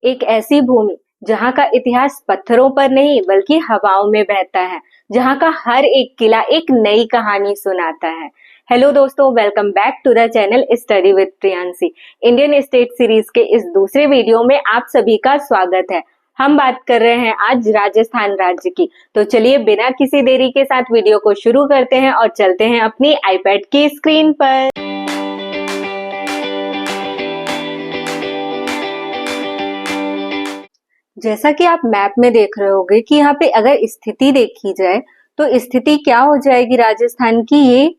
एक ऐसी भूमि जहाँ का इतिहास पत्थरों पर नहीं बल्कि हवाओं में बहता है, जहाँ का हर एक किला एक नई कहानी सुनाता है। हेलो दोस्तों, welcome back to the channel study with Priyanshi. Indian state series के इस दूसरे वीडियो में आप सभी का स्वागत है। हम बात कर रहे हैं आज राजस्थान राज्य की। तो चलिए बिना किसी देरी के साथ वीडियो को शुरू करते हैं और चलते हैं अपनी आईपैड की स्क्रीन पर। जैसा कि आप मैप में देख रहे होंगे कि यहाँ पे अगर स्थिति देखी जाए तो स्थिति क्या हो जाएगी राजस्थान की, ये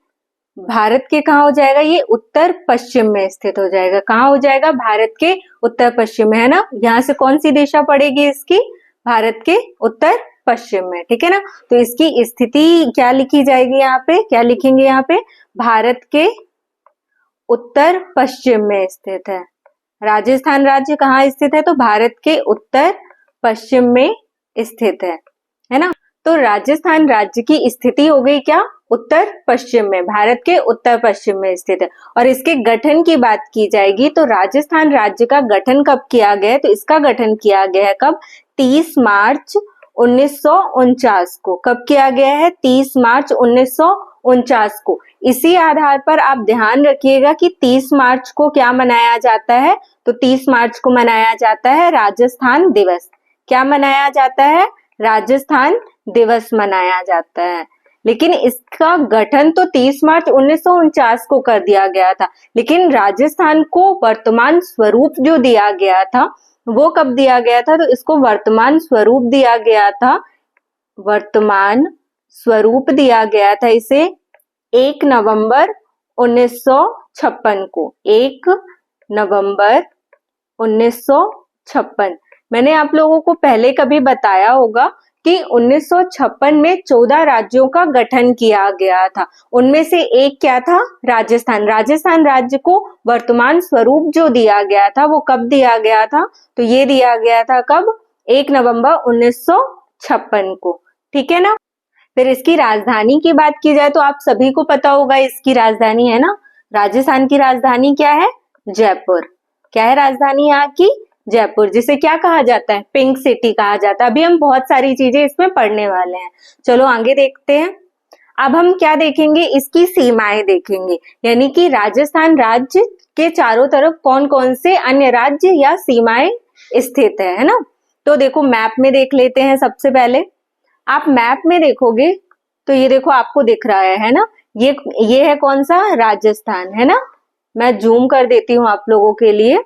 भारत के कहाँ हो जाएगा, ये उत्तर पश्चिम में स्थित हो जाएगा। कहाँ हो जाएगा, भारत के उत्तर पश्चिम में, है ना। यहाँ से कौन सी दिशा पड़ेगी इसकी, भारत के उत्तर पश्चिम में, ठीक है ना। तो इसकी स्थिति क्या लिखी जाएगी यहाँ पे, क्या लिखेंगे यहाँ पे, भारत के उत्तर पश्चिम में स्थित है। राजस्थान राज्य कहाँ स्थित है, तो भारत के उत्तर पश्चिम में स्थित है ना। तो राजस्थान राज्य की स्थिति हो गई क्या, उत्तर पश्चिम में, भारत के उत्तर पश्चिम में स्थित है। और इसके गठन की बात की जाएगी तो राजस्थान राज्य का गठन कब किया गया है, तो इसका गठन किया गया है कब, 30 मार्च 1949 को। कब किया गया है, 30 मार्च 1949 को। इसी आधार पर आप ध्यान रखिएगा कि 30 मार्च को क्या मनाया जाता है, तो 30 मार्च को मनाया जाता है राजस्थान दिवस। क्या मनाया जाता है, राजस्थान दिवस मनाया जाता है। लेकिन इसका गठन तो 30 मार्च 1949 को कर दिया गया था, लेकिन राजस्थान को वर्तमान स्वरूप जो दिया गया था वो कब दिया गया था, तो इसको वर्तमान स्वरूप दिया गया था, वर्तमान स्वरूप दिया गया था इसे 1 नवंबर 1956 को। 1 नवंबर 1956। मैंने आप लोगों को पहले कभी बताया होगा कि 1956 में 14 राज्यों का गठन किया गया था। उनमें से एक क्या था, राजस्थान। राजस्थान राज्य को वर्तमान स्वरूप जो दिया गया था वो कब दिया गया था, तो ये दिया गया था कब, 1 नवंबर 1956 को, ठीक है ना। फिर इसकी राजधानी की बात की जाए तो आप सभी को पता होगा इसकी राजधानी, है ना। राजस्थान की राजधानी क्या है, जयपुर। क्या है राजधानी यहाँ की, जयपुर, जिसे क्या कहा जाता है, पिंक सिटी कहा जाता है। अभी हम बहुत सारी चीजें इसमें पढ़ने वाले हैं। चलो आगे देखते हैं। अब हम क्या देखेंगे, इसकी सीमाएं देखेंगे, यानी कि राजस्थान राज्य के चारों तरफ कौन कौन से अन्य राज्य या सीमाएं स्थित है ना। तो देखो मैप में देख लेते हैं। सबसे पहले आप मैप में देखोगे तो ये देखो आपको दिख रहा है ना, ये है कौन सा, राजस्थान, है ना। मैं जूम कर देती हूँ आप लोगों के लिए,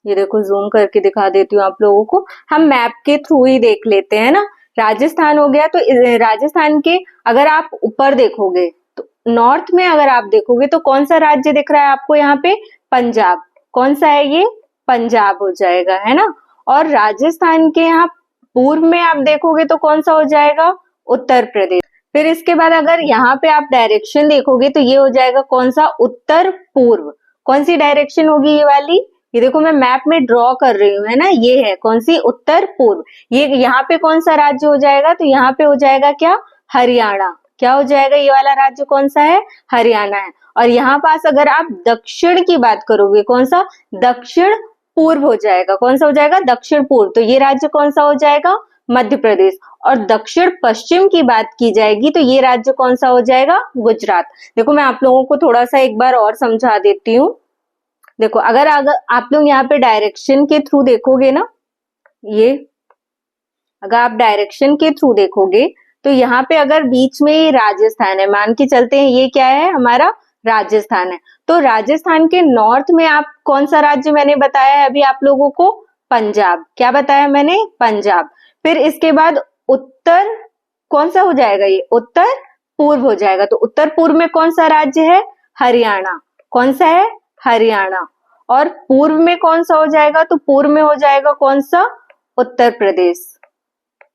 ये देखो जूम करके दिखा देती हूँ आप लोगों को। हम मैप के थ्रू ही देख लेते हैं ना। राजस्थान हो गया, तो राजस्थान के अगर आप ऊपर देखोगे तो नॉर्थ में अगर आप देखोगे तो कौन सा राज्य दिख रहा है आपको यहाँ पे, पंजाब। कौन सा है ये, पंजाब हो जाएगा, है ना। और राजस्थान के यहाँ पूर्व में आप देखोगे तो कौन सा हो जाएगा, उत्तर प्रदेश। फिर इसके बाद अगर यहाँ पे आप डायरेक्शन देखोगे तो ये हो जाएगा कौन सा, उत्तर पूर्व। कौन सी डायरेक्शन होगी ये वाली, ये देखो मैं मैप में ड्रॉ कर रही हूँ, है ना। ये है कौन सी, उत्तर पूर्व। ये यहाँ पे कौन सा राज्य हो जाएगा, तो यहाँ पे हो जाएगा क्या, हरियाणा। क्या हो जाएगा, ये वाला राज्य कौन सा है, हरियाणा है। और यहाँ पास अगर आप दक्षिण की बात करोगे, कौन सा, दक्षिण पूर्व हो जाएगा। कौन सा हो जाएगा, दक्षिण पूर्व, तो ये राज्य कौन सा हो जाएगा, मध्य प्रदेश। और दक्षिण पश्चिम की बात की जाएगी तो ये राज्य कौन सा हो जाएगा, गुजरात। देखो मैं आप लोगों को थोड़ा सा एक बार और समझा देती हूँ। देखो अगर आप लोग यहाँ पे डायरेक्शन के थ्रू देखोगे ना, ये अगर आप डायरेक्शन के थ्रू देखोगे तो यहाँ पे अगर बीच में ये राजस्थान है, मान के चलते हैं ये क्या है, हमारा राजस्थान है। तो राजस्थान के नॉर्थ में आप कौन सा राज्य मैंने बताया है अभी आप लोगों को, पंजाब। क्या बताया मैंने, पंजाब। फिर इसके बाद उत्तर कौन सा हो जाएगा, ये उत्तर पूर्व हो जाएगा। तो उत्तर पूर्व में कौन सा राज्य है, हरियाणा। कौन सा है, हरियाणा। और पूर्व में कौन सा हो जाएगा, तो पूर्व में हो जाएगा कौन सा, उत्तर प्रदेश,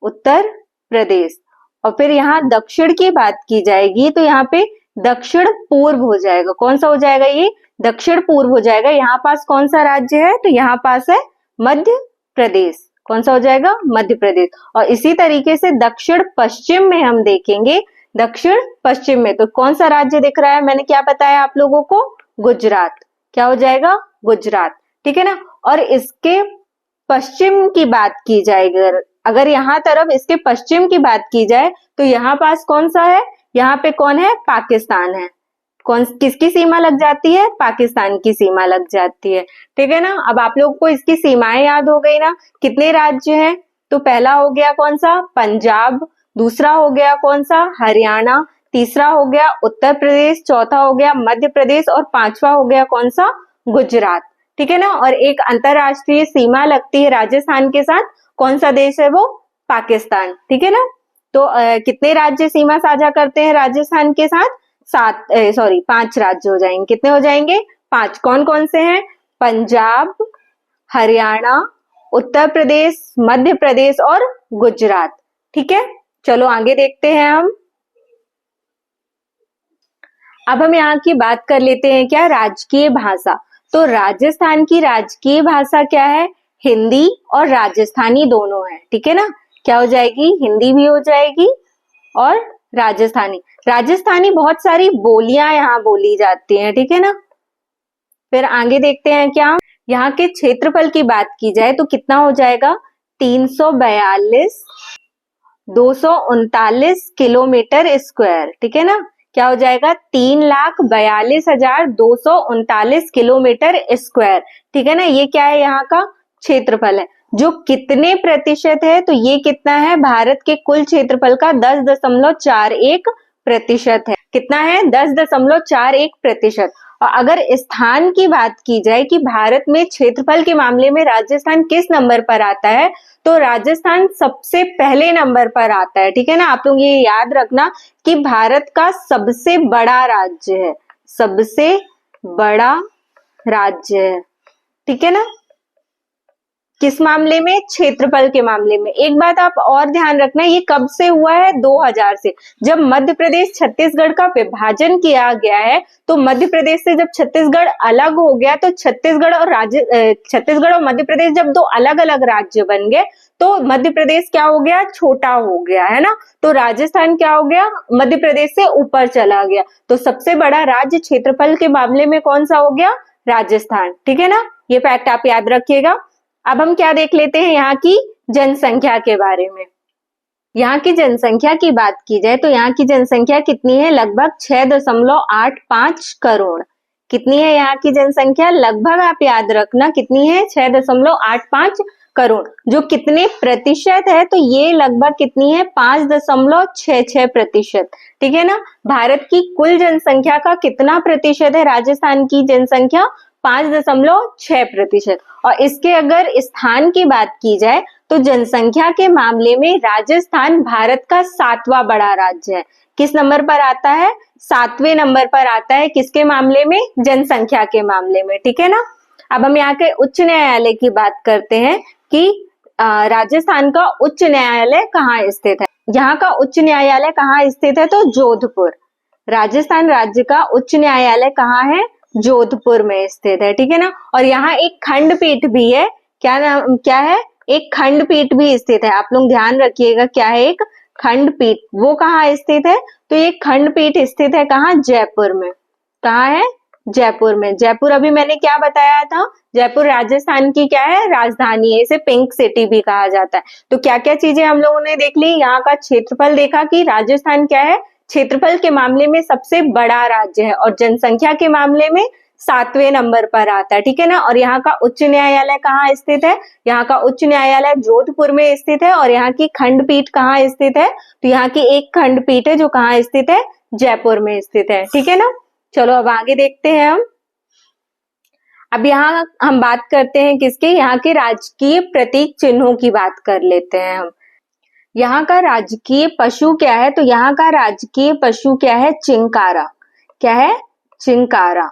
उत्तर प्रदेश। और फिर यहाँ दक्षिण की बात की जाएगी तो यहाँ पे दक्षिण पूर्व हो जाएगा। कौन सा हो जाएगा, ये दक्षिण पूर्व हो जाएगा। यहाँ पास कौन सा राज्य है, तो यहाँ पास है मध्य प्रदेश। कौन सा हो जाएगा, मध्य प्रदेश। और इसी तरीके से दक्षिण पश्चिम में हम देखेंगे, दक्षिण पश्चिम में तो कौन सा राज्य दिख रहा है, मैंने क्या बताया आप लोगों को, गुजरात। क्या हो जाएगा, गुजरात, ठीक है ना। और इसके पश्चिम की बात की जाए, अगर यहाँ तरफ इसके पश्चिम की बात की जाए तो यहाँ पास कौन सा है, यहाँ पे कौन है, पाकिस्तान है। कौन किसकी सीमा लग जाती है, पाकिस्तान की सीमा लग जाती है। ठीक है ना। अब आप लोग को इसकी सीमाएं याद हो गई ना, कितने राज्य हैं, तो पहला हो गया कौन सा, पंजाब, दूसरा हो गया कौन सा, हरियाणा, तीसरा हो गया उत्तर प्रदेश, चौथा हो गया मध्य प्रदेश और पांचवा हो गया कौन सा, गुजरात। ठीक है ना। और एक अंतरराष्ट्रीय सीमा लगती है राजस्थान के साथ, कौन सा देश है वो, पाकिस्तान। ठीक है ना। तो कितने राज्य सीमा साझा करते हैं राजस्थान के साथ, 5 राज्य हो जाएंगे। कितने हो जाएंगे, 5। कौन कौन से हैं, पंजाब, हरियाणा, उत्तर प्रदेश, मध्य प्रदेश और गुजरात। ठीक है। चलो आगे देखते हैं हम। अब हम यहाँ की बात कर लेते हैं, क्या, राजकीय भाषा। तो राजस्थान की राजकीय भाषा क्या है, हिंदी और राजस्थानी दोनों है। ठीक है ना। क्या हो जाएगी, हिंदी भी हो जाएगी और राजस्थानी। राजस्थानी बहुत सारी बोलियां यहाँ बोली जाती हैं। ठीक है ना। फिर आगे देखते हैं, क्या, यहाँ के क्षेत्रफल की बात की जाए तो कितना हो जाएगा, 342 239 किलोमीटर स्क्वायर। ठीक है ना। क्या हो जाएगा, 3,42,239 किलोमीटर स्क्वायर। ठीक है ना। ये क्या है, यहाँ का क्षेत्रफल है। जो कितने प्रतिशत है, तो ये कितना है, भारत के कुल क्षेत्रफल का 10.41% है। कितना है, 10.41%। और अगर स्थान की बात की जाए कि भारत में क्षेत्रफल के मामले में राजस्थान किस नंबर पर आता है, तो राजस्थान सबसे पहले नंबर पर आता है। ठीक है ना। आप लोग ये याद रखना कि भारत का सबसे बड़ा राज्य है, सबसे बड़ा राज्य है। ठीक है ना। किस मामले में, क्षेत्रफल के मामले में। एक बात आप और ध्यान रखना, ये कब से हुआ है, 2000 से। जब मध्य प्रदेश छत्तीसगढ़ का विभाजन किया गया है, तो मध्य प्रदेश से जब छत्तीसगढ़ अलग हो गया, तो छत्तीसगढ़ और मध्य प्रदेश जब दो अलग अलग राज्य बन गए, तो मध्य प्रदेश क्या हो गया, छोटा हो गया, है ना। तो राजस्थान क्या हो गया, मध्य प्रदेश से ऊपर चला गया। तो सबसे बड़ा राज्य क्षेत्रफल के मामले में कौन सा हो गया, राजस्थान। ठीक है ना। ये फैक्ट आप याद रखिएगा। अब हम क्या देख लेते हैं, यहाँ की जनसंख्या के बारे में। यहाँ की जनसंख्या की बात की जाए तो यहाँ की जनसंख्या कितनी है, लगभग 6.85 करोड़। कितनी है यहाँ की जनसंख्या, लगभग आप याद रखना कितनी है, 6.85 करोड़। जो कितने प्रतिशत है, तो ये लगभग कितनी है, 5.66%। ठीक है ना। भारत की कुल जनसंख्या का कितना प्रतिशत है राजस्थान की जनसंख्या, 5.6%। और इसके अगर स्थान की बात की जाए तो जनसंख्या के मामले में राजस्थान भारत का 7वां बड़ा राज्य है। किस नंबर पर आता है, 7वें नंबर पर आता है। किसके मामले में, जनसंख्या के मामले में। ठीक है ना। अब हम यहाँ के उच्च न्यायालय की बात करते हैं कि राजस्थान का उच्च न्यायालय कहाँ स्थित है। यहाँ का उच्च न्यायालय कहाँ स्थित है, तो जोधपुर। राजस्थान राज्य का उच्च न्यायालय कहाँ है, जोधपुर में स्थित है। ठीक है ना। और यहाँ एक खंडपीठ भी है। क्या नाम, क्या है, एक खंडपीठ भी स्थित है। आप लोग ध्यान रखिएगा, क्या है, एक खंडपीठ। वो कहाँ स्थित है, तो ये खंडपीठ स्थित है कहाँ, जयपुर में। कहाँ है, जयपुर में। जयपुर अभी मैंने क्या बताया था, जयपुर राजस्थान की क्या है, राजधानी है। इसे पिंक सिटी भी कहा जाता है। तो क्या क्या चीजें हम लोगों ने देख ली, यहाँ का क्षेत्रफल देखा कि राजस्थान क्या है, क्षेत्रफल के मामले में सबसे बड़ा राज्य है और जनसंख्या के मामले में 7वें नंबर पर आता है। ठीक है ना। और यहाँ का उच्च न्यायालय कहाँ स्थित है, यहाँ का उच्च न्यायालय जोधपुर में स्थित है। और यहाँ की खंडपीठ कहाँ स्थित है, तो यहाँ की एक खंडपीठ है जो कहाँ स्थित है, जयपुर में स्थित है। ठीक है ना। चलो अब आगे देखते हैं हम। अब यहाँ हम बात करते हैं किसके, यहाँ के राजकीय प्रतीक चिन्हों की बात कर लेते हैं हम। यहाँ का राजकीय पशु क्या है, तो यहाँ का राजकीय पशु क्या है, चिंकारा। क्या है, चिंकारा।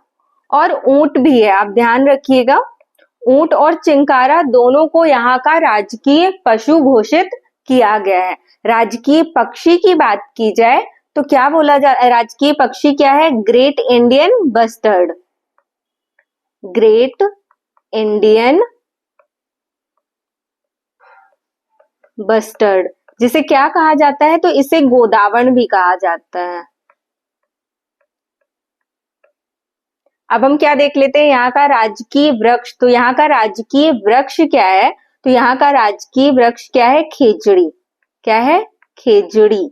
और ऊंट भी है, आप ध्यान रखिएगा। ऊंट और चिंकारा दोनों को यहाँ का राजकीय पशु घोषित किया गया है। राजकीय पक्षी की बात की जाए तो क्या बोला राजकीय पक्षी क्या है, great Indian bustard. Great Indian bustard, जिसे क्या कहा जाता है, तो इसे गोदावण भी कहा जाता है। अब हम क्या देख लेते हैं, यहाँ का राजकीय वृक्ष। तो यहाँ का राजकीय वृक्ष क्या है, तो यहाँ का राजकीय वृक्ष क्या है? खेजड़ी। क्या है? खेजड़ी।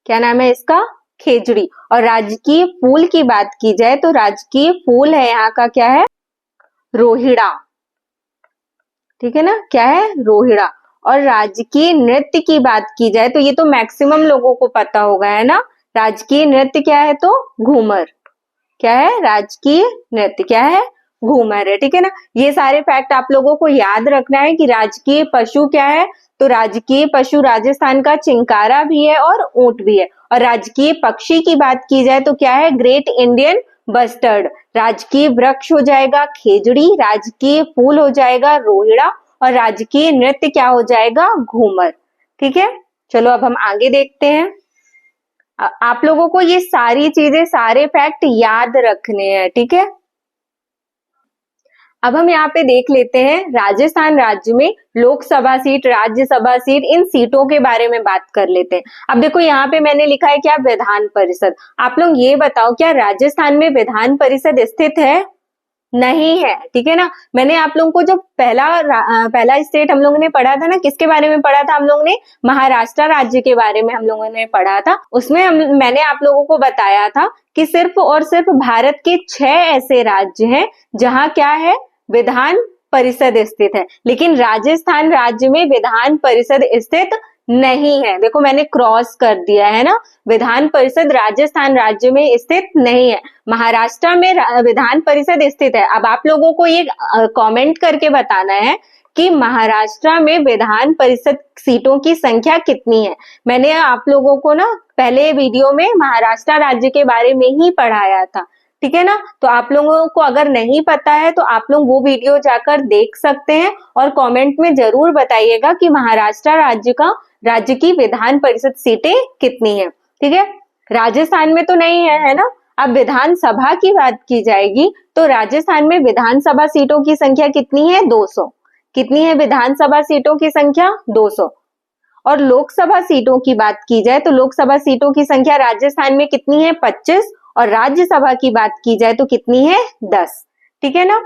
क्या नाम है इसका? खेजड़ी। और राजकीय फूल की बात की जाए तो राजकीय फूल है यहाँ का क्या है? रोहिड़ा। ठीक है ना? क्या है? रोहिड़ा। और राजकीय नृत्य की बात की जाए तो ये तो मैक्सिमम लोगों को पता होगा, है ना? राजकीय नृत्य क्या है? तो घूमर। क्या है? राजकीय नृत्य क्या है? घूमर है। ठीक है ना? ये सारे फैक्ट आप लोगों को याद रखना है कि राजकीय पशु क्या है? तो राजकीय पशु राजस्थान का चिंकारा भी है और ऊंट भी है। और राजकीय पक्षी की बात की जाए तो क्या है? Great Indian bustard. राजकीय वृक्ष हो जाएगा खेजड़ी, राजकीय फूल हो जाएगा रोहिड़ा और राजकीय नृत्य क्या हो जाएगा? घूमर। ठीक है, चलो अब हम आगे देखते हैं। आप लोगों को ये सारी चीजें, सारे फैक्ट याद रखने हैं। ठीक है, अब हम यहाँ पे देख लेते हैं राजस्थान राज्य में लोकसभा सीट, राज्यसभा सीट, इन सीटों के बारे में बात कर लेते हैं। अब देखो यहाँ पे मैंने लिखा है क्या? विधान परिषद। आप लोग ये बताओ क्या राजस्थान में विधान परिषद स्थित है? नहीं है। ठीक है ना? मैंने आप लोगों को जो पहला स्टेट हम लोगों ने पढ़ा था ना, किसके बारे में पढ़ा था हम लोगों ने? महाराष्ट्र राज्य के बारे में हम लोगों ने पढ़ा था। उसमें मैंने आप लोगों को बताया था कि सिर्फ और सिर्फ भारत के 6 ऐसे राज्य हैं जहां क्या है? विधान परिषद स्थित है। लेकिन राजस्थान राज्य में विधान परिषद स्थित नहीं है। देखो मैंने क्रॉस कर दिया है ना, विधान परिषद राजस्थान राज्य में स्थित नहीं है, महाराष्ट्र में विधान परिषद स्थित है। अब आप लोगों को ये कमेंट करके बताना है कि महाराष्ट्र में विधान परिषद सीटों की संख्या कितनी है। मैंने आप लोगों को ना पहले वीडियो में महाराष्ट्र राज्य के बारे में ही पढ़ाया था। ठीक है ना? तो आप लोगों को अगर नहीं पता है तो आप लोग वो वीडियो जाकर देख सकते हैं और कमेंट में जरूर बताइएगा कि महाराष्ट्र राज्य की विधान परिषद सीटें कितनी है। ठीक है, राजस्थान में तो नहीं है, है ना? अब विधानसभा की बात की जाएगी तो राजस्थान में विधानसभा सीटों की संख्या कितनी है? 200। कितनी है विधानसभा सीटों की संख्या? 200। और लोकसभा सीटों की बात की जाए तो लोकसभा सीटों की संख्या राजस्थान में कितनी है? 25। और राज्यसभा की बात की जाए तो कितनी है? 10। ठीक है ना?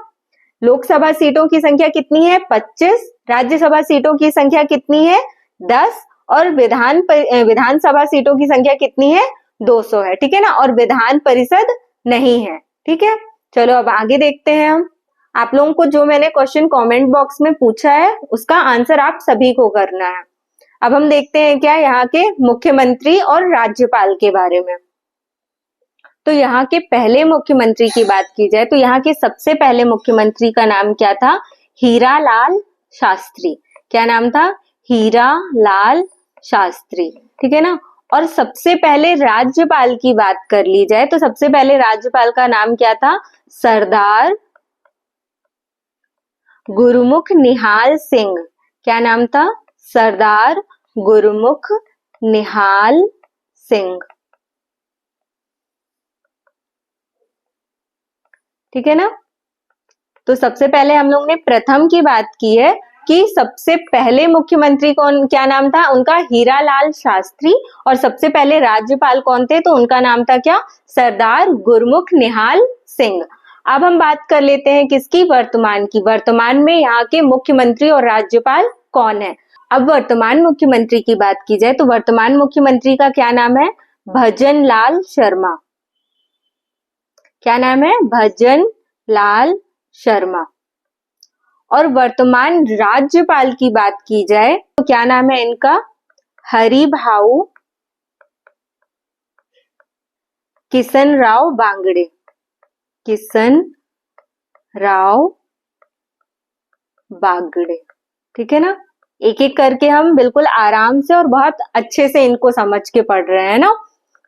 लोकसभा सीटों की संख्या कितनी है? 25। राज्यसभा सीटों की संख्या कितनी है? 10। और विधानसभा सीटों की संख्या कितनी है? 200 है। ठीक है ना? और विधान परिषद नहीं है। ठीक है, चलो अब आगे देखते हैं हम। आप लोगों को जो मैंने क्वेश्चन कमेंट बॉक्स में पूछा है उसका आंसर आप सभी को करना है। अब हम देखते हैं क्या यहाँ के मुख्यमंत्री और राज्यपाल के बारे में। तो यहाँ के पहले मुख्यमंत्री की बात की जाए तो यहाँ के सबसे पहले मुख्यमंत्री का नाम क्या था? हीरालाल शास्त्री। क्या नाम था? हीरालाल शास्त्री। ठीक है ना? और सबसे पहले राज्यपाल की बात कर ली जाए तो सबसे पहले राज्यपाल का नाम क्या था? सरदार गुरुमुख निहाल सिंह। क्या नाम था? सरदार गुरुमुख निहाल सिंह। ठीक है ना? तो सबसे पहले हम लोग ने प्रथम की बात की है कि सबसे पहले मुख्यमंत्री कौन, क्या नाम था उनका? हीरालाल शास्त्री। और सबसे पहले राज्यपाल कौन थे? तो उनका नाम था क्या? सरदार गुरुमुख निहाल सिंह। अब हम बात कर लेते हैं किसकी? वर्तमान की। वर्तमान में यहाँ के मुख्यमंत्री और राज्यपाल कौन है? अब वर्तमान मुख्यमंत्री की बात की जाए तो वर्तमान मुख्यमंत्री का क्या नाम है? भजन लाल शर्मा। क्या नाम है? भजन लाल शर्मा। और वर्तमान राज्यपाल की बात की जाए तो क्या नाम है इनका? हरिभाऊ किशन राव बांगड़े। किशन राव बांगड़े। ठीक है ना? एक एक करके हम बिल्कुल आराम से और बहुत अच्छे से इनको समझ के पढ़ रहे हैं ना।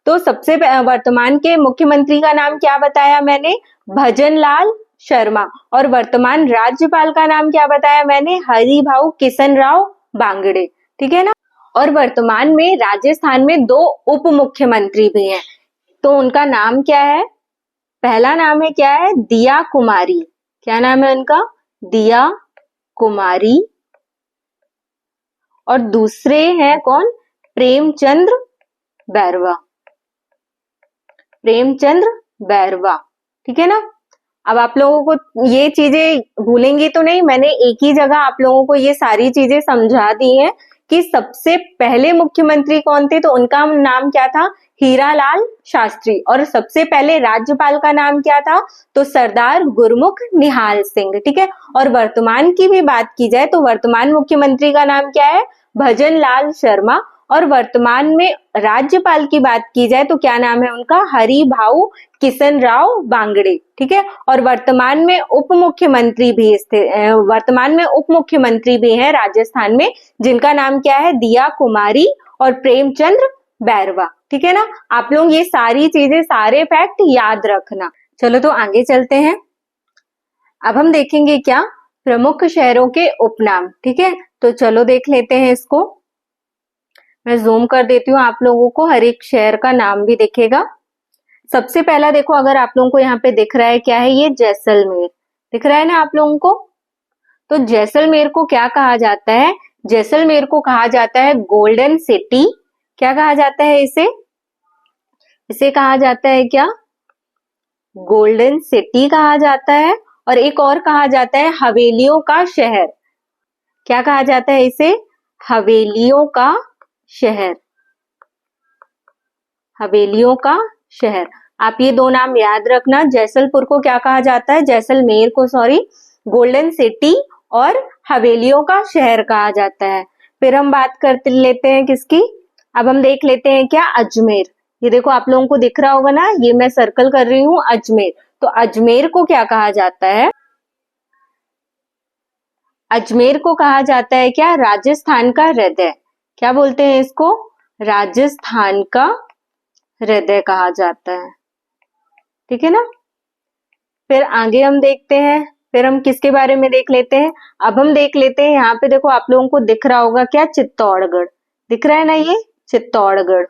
तो सबसे वर्तमान के मुख्यमंत्री का नाम क्या बताया मैंने? भजन लाल शर्मा। और वर्तमान राज्यपाल का नाम क्या बताया मैंने? हरिभाऊ किशन राव बांगड़े। ठीक है ना? और वर्तमान में राजस्थान में 2 उप मुख्यमंत्री भी हैं। तो उनका नाम क्या है? पहला नाम है क्या है? दिया कुमारी। क्या नाम है उनका? दिया कुमारी। और दूसरे हैं कौन? प्रेमचंद्र बैरवा। प्रेमचंद्र बैरवा। ठीक है ना? अब आप लोगों को ये चीजें भूलेंगी तो नहीं, मैंने एक ही जगह आप लोगों को ये सारी चीजें समझा दी हैं कि सबसे पहले मुख्यमंत्री कौन थे, तो उनका नाम क्या था, हीरालाल शास्त्री। और सबसे पहले राज्यपाल का नाम क्या था, तो सरदार गुरमुख निहाल सिंह। ठीक है, और वर्तमान की भी बात की जाए तो वर्तमान मुख्यमंत्री का नाम क्या है, भजन लाल शर्मा। और वर्तमान में राज्यपाल की बात की जाए तो क्या नाम है उनका, हरिभाऊ किशन राव बांगड़े। ठीक है, और वर्तमान में उप मुख्यमंत्री भी वर्तमान में उप मुख्यमंत्री भी हैं राजस्थान में, जिनका नाम क्या है, दिया कुमारी और प्रेमचंद्र बैरवा। ठीक है ना, आप लोग ये सारी चीजें, सारे फैक्ट याद रखना। चलो तो आगे चलते हैं। अब हम देखेंगे क्या, प्रमुख शहरों के उपनाम। ठीक है, तो चलो देख लेते हैं इसको। मैं जूम कर देती हूँ, आप लोगों को हर एक शहर का नाम भी दिखेगा। सबसे पहला देखो, अगर आप लोगों को यहाँ पे दिख रहा है, क्या है ये, जैसलमेर दिख रहा है ना आप लोगों को। तो जैसलमेर को क्या कहा जाता है, जैसलमेर को कहा जाता है गोल्डन सिटी। क्या कहा जाता है इसे, इसे कहा जाता है क्या, गोल्डन सिटी कहा जाता है। और एक और कहा जाता है हवेलियों का शहर। क्या कहा जाता है इसे, हवेलियों का शहर, हवेलियों का शहर। आप ये दो नाम याद रखना। जैसलपुर को क्या कहा जाता है, जैसलमेर को सॉरी, गोल्डन सिटी और हवेलियों का शहर कहा जाता है। फिर हम बात करते लेते हैं किसकी, अब हम देख लेते हैं क्या, अजमेर। ये देखो आप लोगों को दिख रहा होगा ना, ये मैं सर्कल कर रही हूँ अजमेर। तो अजमेर को क्या कहा जाता है, अजमेर को कहा जाता है क्या, राजस्थान का हृदय। क्या बोलते हैं इसको, राजस्थान का हृदय कहा जाता है। ठीक है ना, फिर आगे हम देखते हैं, फिर हम किसके बारे में देख लेते हैं। अब हम देख लेते हैं, यहाँ पे देखो आप लोगों को दिख रहा होगा क्या, चित्तौड़गढ़ दिख रहा है ना, ये चित्तौड़गढ़।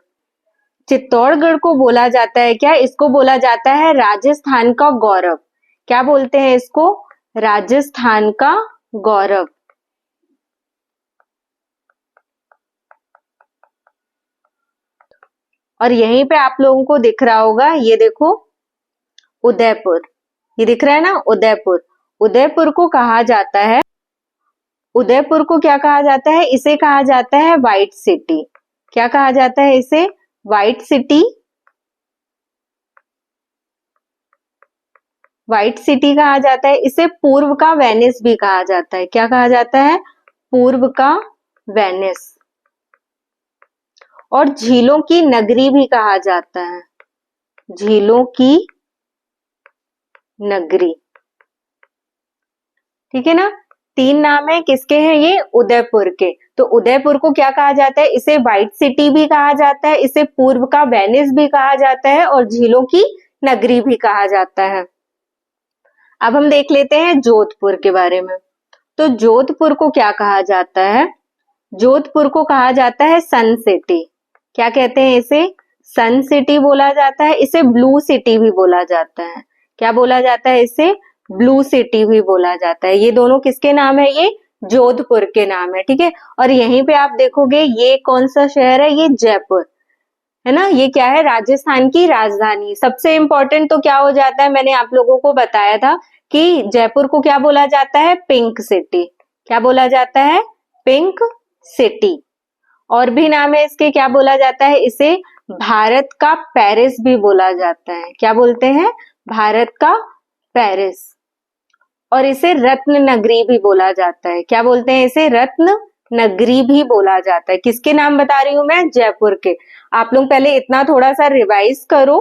चित्तौड़गढ़ को बोला जाता है क्या, इसको बोला जाता है राजस्थान का गौरव। क्या बोलते हैं इसको, राजस्थान का गौरव। और यहीं पे आप लोगों को दिख रहा होगा, ये देखो उदयपुर, ये दिख रहा है ना उदयपुर। उदयपुर को कहा जाता है, उदयपुर को क्या कहा जाता है, इसे कहा जाता है व्हाइट सिटी। क्या कहा जाता है इसे, व्हाइट सिटी, व्हाइट सिटी कहा जाता है। इसे पूर्व का वेनिस भी कहा जाता है। क्या कहा जाता है, पूर्व का वेनिस। और झीलों की नगरी भी कहा जाता है, झीलों की नगरी। ठीक है ना, तीन नाम है किसके हैं ये, उदयपुर के। तो उदयपुर को क्या कहा जाता है, इसे व्हाइट सिटी भी कहा जाता है, इसे पूर्व का वेनिस भी कहा जाता है, और झीलों की नगरी भी कहा जाता है। अब हम देख लेते हैं जोधपुर के बारे में। तो जोधपुर को क्या कहा जाता है, जोधपुर को कहा जाता है सन सिटी। क्या कहते हैं इसे, सन सिटी बोला जाता है। इसे ब्लू सिटी भी बोला जाता है। क्या बोला जाता है इसे, ब्लू सिटी भी बोला जाता है। ये दोनों किसके नाम है, ये जोधपुर के नाम है। ठीक है, और यहीं पे आप देखोगे ये कौन सा शहर है, ये जयपुर है ना, ये क्या है, राजस्थान की राजधानी। सबसे इंपॉर्टेंट तो क्या हो जाता है, मैंने आप लोगों को बताया था कि जयपुर को क्या बोला जाता है, पिंक सिटी। क्या बोला जाता है, पिंक सिटी। और भी नाम है इसके, क्या बोला जाता है इसे, भारत का पेरिस भी बोला जाता है। क्या बोलते हैं, भारत का पेरिस। और इसे रत्न नगरी भी बोला जाता है। क्या बोलते हैं इसे, रत्न नगरी भी बोला जाता है। किसके नाम बता रही हूं मैं, जयपुर के। आप लोग पहले इतना थोड़ा सा रिवाइज करो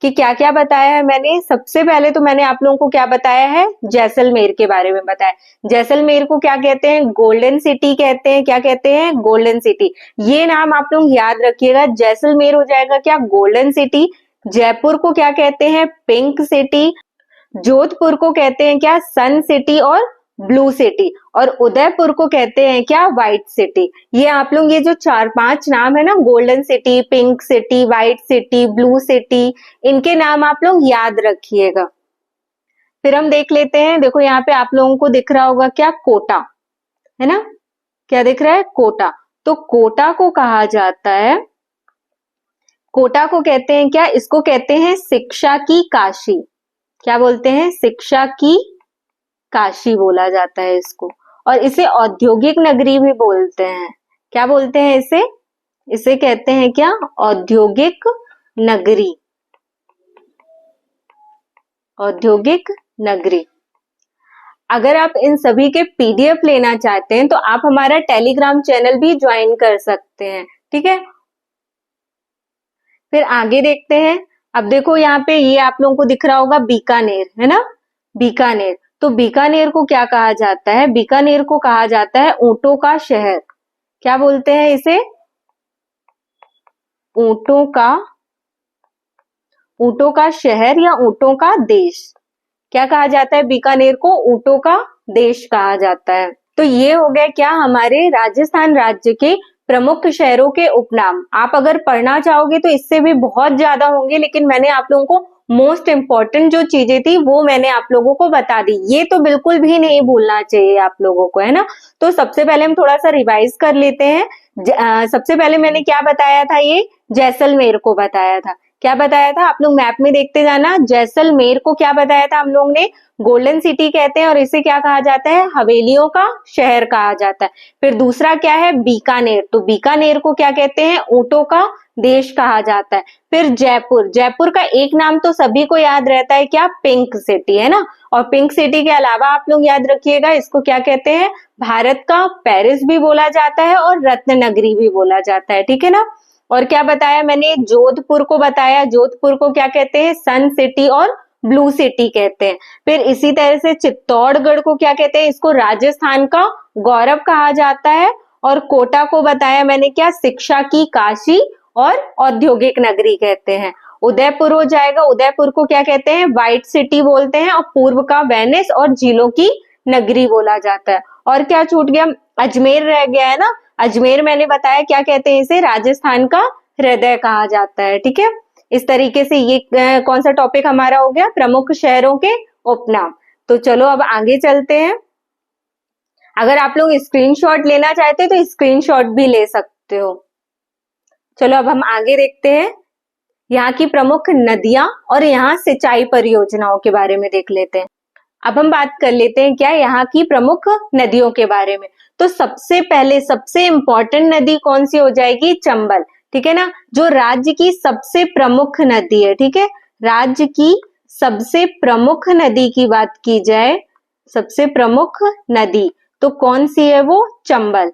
कि क्या क्या बताया है मैंने। सबसे पहले तो मैंने आप लोगों को क्या बताया है, जैसलमेर के बारे में बताया। जैसलमेर को क्या कहते हैं, गोल्डन सिटी कहते हैं। क्या कहते हैं, गोल्डन सिटी। ये नाम आप लोग याद रखिएगा, जैसलमेर हो जाएगा क्या, गोल्डन सिटी। जयपुर को क्या कहते हैं, पिंक सिटी। जोधपुर को कहते हैं क्या, सन सिटी और ब्लू सिटी। और उदयपुर को कहते हैं क्या, व्हाइट सिटी। ये आप लोग ये जो 4-5 नाम है ना, golden city, pink city, white city, blue city, इनके नाम आप लोग याद रखिएगा। फिर हम देख लेते हैं, देखो यहाँ पे आप लोगों को दिख रहा होगा क्या, कोटा है ना। क्या दिख रहा है, कोटा। तो कोटा को कहा जाता है, कोटा को कहते हैं क्या, इसको कहते हैं शिक्षा की काशी। क्या बोलते हैं? शिक्षा की काशी बोला जाता है इसको। और इसे औद्योगिक नगरी भी बोलते हैं। क्या बोलते हैं इसे? इसे कहते हैं क्या? औद्योगिक नगरी। औद्योगिक नगरी। अगर आप इन सभी के पीडीएफ लेना चाहते हैं तो आप हमारा टेलीग्राम चैनल भी ज्वाइन कर सकते हैं, ठीक है। फिर आगे देखते हैं। अब देखो यहाँ पे ये आप लोगों को दिख रहा होगा बीकानेर, है ना? बीकानेर। तो बीकानेर को क्या कहा जाता है? बीकानेर को कहा जाता है ऊंटों का शहर। क्या बोलते हैं इसे? ऊंटों का शहर या ऊंटों का देश। क्या कहा जाता है बीकानेर को? ऊंटों का देश कहा जाता है। तो ये हो गया क्या? हमारे राजस्थान राज्य के प्रमुख शहरों के उपनाम। आप अगर पढ़ना चाहोगे तो इससे भी बहुत ज्यादा होंगे, लेकिन मैंने आप लोगों को मोस्ट इम्पोर्टेंट जो चीजें थी वो मैंने आप लोगों को बता दी। ये तो बिल्कुल भी नहीं भूलना चाहिए आप लोगों को, है ना। तो सबसे पहले हम थोड़ा सा रिवाइज कर लेते हैं। सबसे पहले मैंने क्या बताया था? ये जैसलमेर को बताया था। क्या बताया था? आप लोग मैप में देखते जाना। जैसलमेर को क्या बताया था हम लोग ने? गोल्डन सिटी कहते हैं और इसे क्या कहा जाता है? हवेलियों का शहर कहा जाता है। फिर दूसरा क्या है? बीकानेर। तो बीकानेर को क्या कहते हैं? ऊंटों का देश कहा जाता है। फिर जयपुर। जयपुर का एक नाम तो सभी को याद रहता है, क्या? पिंक सिटी, है ना। और पिंक सिटी के अलावा आप लोग याद रखिएगा, इसको क्या कहते हैं? भारत का पेरिस भी बोला जाता है और रत्न नगरी भी बोला जाता है, ठीक है ना। और क्या बताया मैंने? जोधपुर को बताया। जोधपुर को क्या कहते हैं? सन सिटी और ब्लू सिटी कहते हैं। फिर इसी तरह से चित्तौड़गढ़ को क्या कहते हैं? इसको राजस्थान का गौरव कहा जाता है। और कोटा को बताया मैंने, क्या? शिक्षा की काशी और औद्योगिक नगरी कहते हैं। उदयपुर हो जाएगा। उदयपुर को क्या कहते हैं? व्हाइट सिटी बोलते हैं और पूर्व का वेनिस और झीलों की नगरी बोला जाता है। और क्या छूट गया? अजमेर रह गया है ना। अजमेर मैंने बताया क्या कहते हैं इसे? राजस्थान का हृदय कहा जाता है, ठीक है। इस तरीके से ये कौन सा टॉपिक हमारा हो गया? प्रमुख शहरों के उपनाम। तो चलो अब आगे चलते हैं। अगर आप लोग स्क्रीनशॉट लेना चाहते हैं तो स्क्रीनशॉट भी ले सकते हो। चलो अब हम आगे देखते हैं। यहाँ की प्रमुख नदियां और यहाँ सिंचाई परियोजनाओं के बारे में देख लेते हैं। अब हम बात कर लेते हैं क्या? यहाँ की प्रमुख नदियों के बारे में। तो सबसे पहले सबसे इंपॉर्टेंट नदी कौन सी हो जाएगी? चंबल, ठीक है ना। जो राज्य की सबसे प्रमुख नदी है, ठीक है। राज्य की सबसे प्रमुख नदी की बात की जाए, सबसे प्रमुख नदी तो कौन सी है? वो चंबल।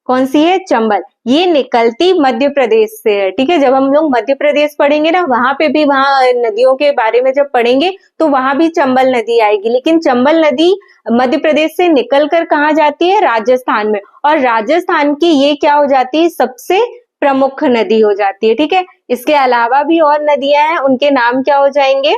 कौन सी है? चंबल। ये निकलती मध्य प्रदेश से है, ठीक है। जब हम लोग मध्य प्रदेश पढ़ेंगे ना, वहां पे भी, वहां नदियों के बारे में जब पढ़ेंगे तो वहां भी चंबल नदी आएगी। लेकिन चंबल नदी मध्य प्रदेश से निकल कर कहाँ जाती है? राजस्थान में। और राजस्थान की ये क्या हो जाती है? सबसे प्रमुख नदी हो जाती है, ठीक है। इसके अलावा भी और नदियां हैं, उनके नाम क्या हो जाएंगे?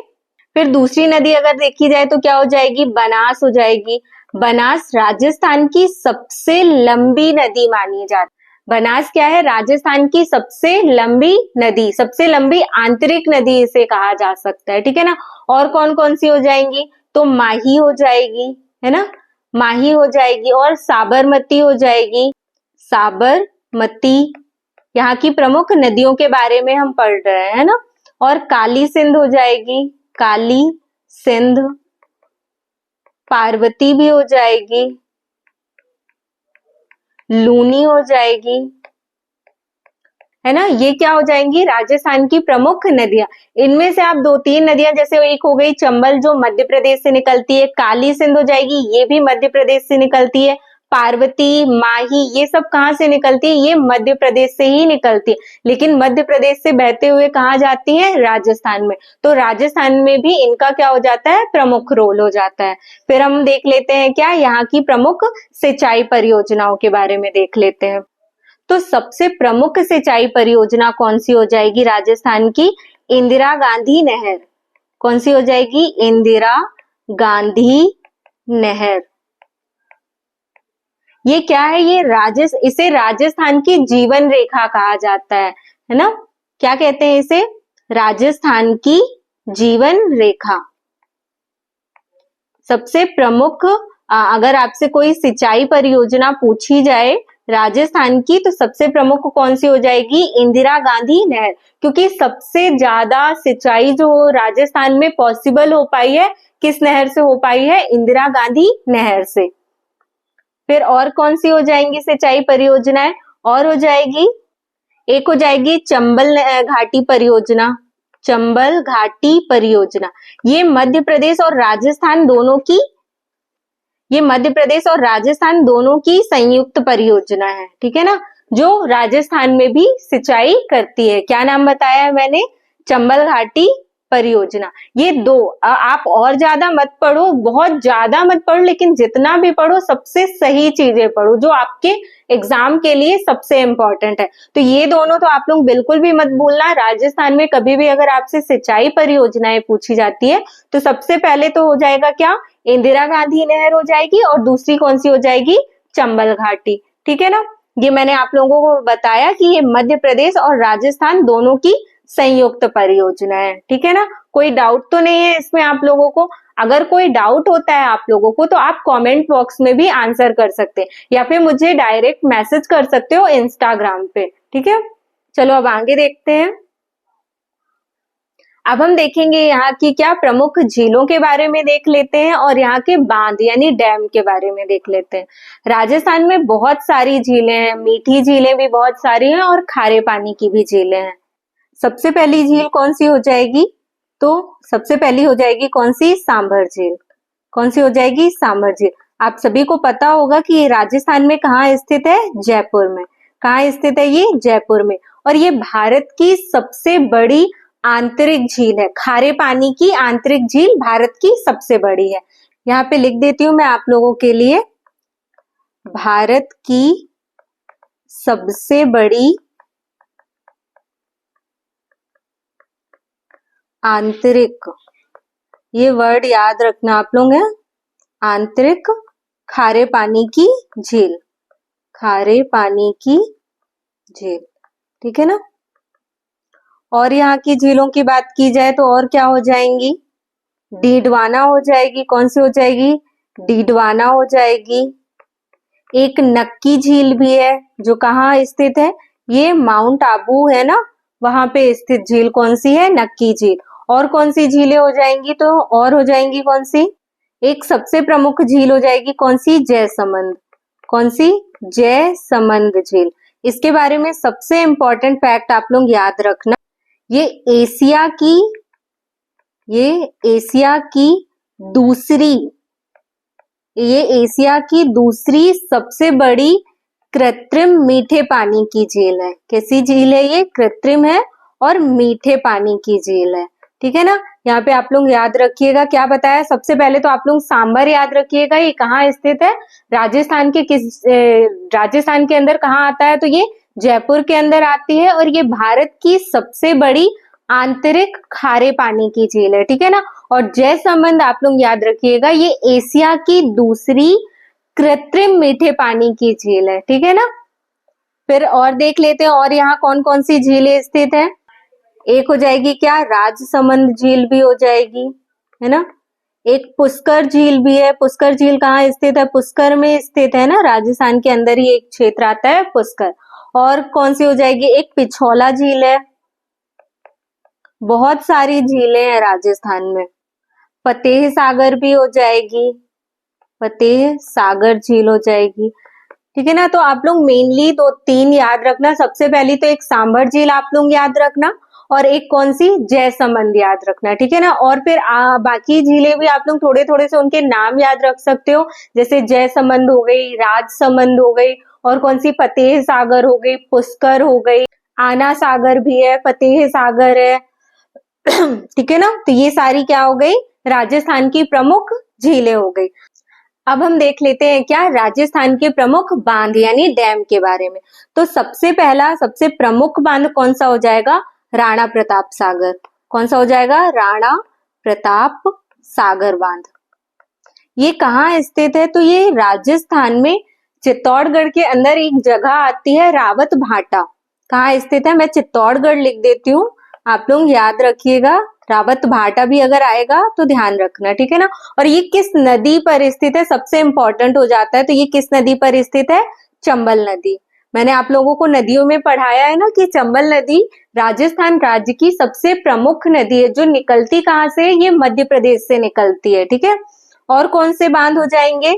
फिर दूसरी नदी अगर देखी जाए तो क्या हो जाएगी? बनास हो जाएगी। बनास राजस्थान की सबसे लंबी नदी मानी जाती है। बनास क्या है? राजस्थान की सबसे लंबी नदी, सबसे लंबी आंतरिक नदी इसे कहा जा सकता है, ठीक है ना। और कौन कौन सी हो जाएंगी? तो माही हो जाएगी, है ना। माही हो जाएगी और साबरमती हो जाएगी। साबरमती यहाँ की प्रमुख नदियों के बारे में हम पढ़ रहे हैं ना। और काली सिंध हो जाएगी। काली सिंध। पार्वती भी हो जाएगी। लूनी हो जाएगी, है ना। ये क्या हो जाएंगी? राजस्थान की प्रमुख नदियां। इनमें से आप दो तीन नदियां, जैसे एक हो गई चंबल जो मध्य प्रदेश से निकलती है, काली सिंध हो जाएगी, ये भी मध्य प्रदेश से निकलती है। पार्वती, माही, ये सब कहाँ से निकलती है? ये मध्य प्रदेश से ही निकलती है। लेकिन मध्य प्रदेश से बहते हुए कहाँ जाती है? राजस्थान में। तो राजस्थान में भी इनका क्या हो जाता है? प्रमुख रोल हो जाता है। फिर हम देख लेते हैं क्या? यहाँ की प्रमुख सिंचाई परियोजनाओं के बारे में देख लेते हैं। तो सबसे प्रमुख सिंचाई परियोजना कौन सी हो जाएगी राजस्थान की? इंदिरा गांधी नहर। कौन सी हो जाएगी? इंदिरा गांधी नहर। ये क्या है? ये इसे राजस्थान की जीवन रेखा कहा जाता है ना। क्या कहते हैं इसे? राजस्थान की जीवन रेखा। सबसे प्रमुख अगर आपसे कोई सिंचाई परियोजना पूछी जाए राजस्थान की, तो सबसे प्रमुख कौन सी हो जाएगी? इंदिरा गांधी नहर, क्योंकि सबसे ज्यादा सिंचाई जो राजस्थान में पॉसिबल हो पाई है किस नहर से हो पाई है? इंदिरा गांधी नहर से। फिर और कौन सी हो जाएंगी सिंचाई परियोजनाएं? और हो जाएगी, एक हो जाएगी चंबल घाटी परियोजना। चंबल घाटी परियोजना ये मध्य प्रदेश और राजस्थान दोनों की, ये मध्य प्रदेश और राजस्थान दोनों की संयुक्त परियोजना है, ठीक है ना, जो राजस्थान में भी सिंचाई करती है। क्या नाम बताया है मैंने? चंबल घाटी परियोजना। ये दो आप और ज्यादा मत पढ़ो, बहुत ज्यादा मत पढ़ो, लेकिन जितना भी पढ़ो सबसे सही चीजें पढ़ो जो आपके एग्जाम के लिए सबसे इंपॉर्टेंट है। तो ये दोनों तो आप लोग बिल्कुल भी मत भूलना। राजस्थान में कभी भी अगर आपसे सिंचाई परियोजनाएं पूछी जाती है तो सबसे पहले तो हो जाएगा क्या? इंदिरा गांधी नहर हो जाएगी, और दूसरी कौन सी हो जाएगी? चंबल घाटी, ठीक है ना। ये मैंने आप लोगों को बताया कि ये मध्य प्रदेश और राजस्थान दोनों की संयुक्त परियोजना है, ठीक है ना। कोई डाउट तो नहीं है इसमें आप लोगों को? अगर कोई डाउट होता है आप लोगों को तो आप कमेंट बॉक्स में भी आंसर कर सकते हैं, या फिर मुझे डायरेक्ट मैसेज कर सकते हो इंस्टाग्राम पे, ठीक है। चलो अब आगे देखते हैं। अब हम देखेंगे यहाँ की क्या प्रमुख झीलों के बारे में देख लेते हैं, और यहाँ के बांध यानी डैम के बारे में देख लेते हैं। राजस्थान में बहुत सारी झीलें हैं, मीठी झीलें भी बहुत सारी हैं और खारे पानी की भी झीलें हैं। सबसे पहली झील कौन सी हो जाएगी? तो सबसे पहली हो जाएगी कौन सी? सांभर झील। कौन सी हो जाएगी? सांभर झील। आप सभी को पता होगा कि ये राजस्थान में कहाँ स्थित है? जयपुर में। कहाँ स्थित है ये? जयपुर में। और ये भारत की सबसे बड़ी आंतरिक झील है। खारे पानी की आंतरिक झील भारत की सबसे बड़ी है। यहाँ पे लिख देती हूँ मैं आप लोगों के लिए, भारत की सबसे बड़ी आंतरिक, ये वर्ड याद रखना आप लोग है, आंतरिक खारे पानी की झील। खारे पानी की झील, ठीक है ना। और यहाँ की झीलों की बात की जाए तो और क्या हो जाएंगी? डीडवाना हो जाएगी। कौन सी हो जाएगी? डीडवाना हो जाएगी। एक नक्की झील भी है जो कहाँ स्थित है? ये माउंट आबू है ना, वहां पे स्थित झील कौन सी है? नक्की झील। और कौन सी झीलें हो जाएंगी? तो और हो जाएंगी कौन सी? एक सबसे प्रमुख झील हो जाएगी कौन सी? जयसमंद। कौन सी? जयसमंद झील। इसके बारे में सबसे इंपॉर्टेंट फैक्ट आप लोग याद रखना, ये एशिया की दूसरी सबसे बड़ी कृत्रिम मीठे पानी की झील है। कैसी झील है ये? कृत्रिम है और मीठे पानी की झील है, ठीक है ना। यहाँ पे आप लोग याद रखिएगा क्या बताया। सबसे पहले तो आप लोग सांभर याद रखिएगा, ये कहाँ स्थित है? राजस्थान के अंदर कहाँ आता है? तो ये जयपुर के अंदर आती है, और ये भारत की सबसे बड़ी आंतरिक खारे पानी की झील है, ठीक है ना। और जयसमंद आप लोग याद रखिएगा, ये एशिया की दूसरी कृत्रिम मीठे पानी की झील है, ठीक है ना। फिर और देख लेते हैं, और यहाँ कौन कौन सी झीलें स्थित है। एक हो जाएगी क्या? राजसमंद झील भी हो जाएगी, है ना। एक पुष्कर झील भी है। पुष्कर झील कहाँ स्थित है? पुष्कर में स्थित है ना, राजस्थान के अंदर ही एक क्षेत्र आता है पुष्कर। और कौन सी हो जाएगी? एक पिछोला झील है। बहुत सारी झीलें हैं राजस्थान में। फतेह सागर भी हो जाएगी, फतेह सागर झील हो जाएगी, ठीक है ना। तो आप लोग मेनली 2-3 याद रखना। सबसे पहली तो एक सांभर झील आप लोग याद रखना, और एक कौन सी? जयसमंद याद रखना, ठीक है ना। और फिर बाकी झीलें भी आप लोग थोड़े थोड़े से उनके नाम याद रख सकते हो, जैसे जयसमंद हो गई, राजसमंद हो गई, और कौन सी? फतेह सागर हो गई, पुष्कर हो गई, आना सागर भी है, फतेह सागर है, ठीक है ना। तो ये सारी क्या हो गई? राजस्थान की प्रमुख झीलें हो गई। अब हम देख लेते हैं क्या? राजस्थान के प्रमुख बांध यानी डैम के बारे में। तो सबसे पहला सबसे प्रमुख बांध कौन सा हो जाएगा? राणा प्रताप सागर। कौन सा हो जाएगा? राणा प्रताप सागर बांध। ये कहाँ स्थित है? तो ये राजस्थान में चित्तौड़गढ़ के अंदर एक जगह आती है, रावत भाटा। कहाँ स्थित है? मैं चित्तौड़गढ़ लिख देती हूँ, आप लोग याद रखिएगा। रावत भाटा भी अगर आएगा तो ध्यान रखना, ठीक है ना। और ये किस नदी पर स्थित है? सबसे इंपॉर्टेंट हो जाता है। तो ये किस नदी पर स्थित है? चंबल नदी। मैंने आप लोगों को नदियों में पढ़ाया है ना कि चंबल नदी राजस्थान राज्य की सबसे प्रमुख नदी है, जो निकलती कहाँ से है, ये मध्य प्रदेश से निकलती है। ठीक है, और कौन से बांध हो जाएंगे,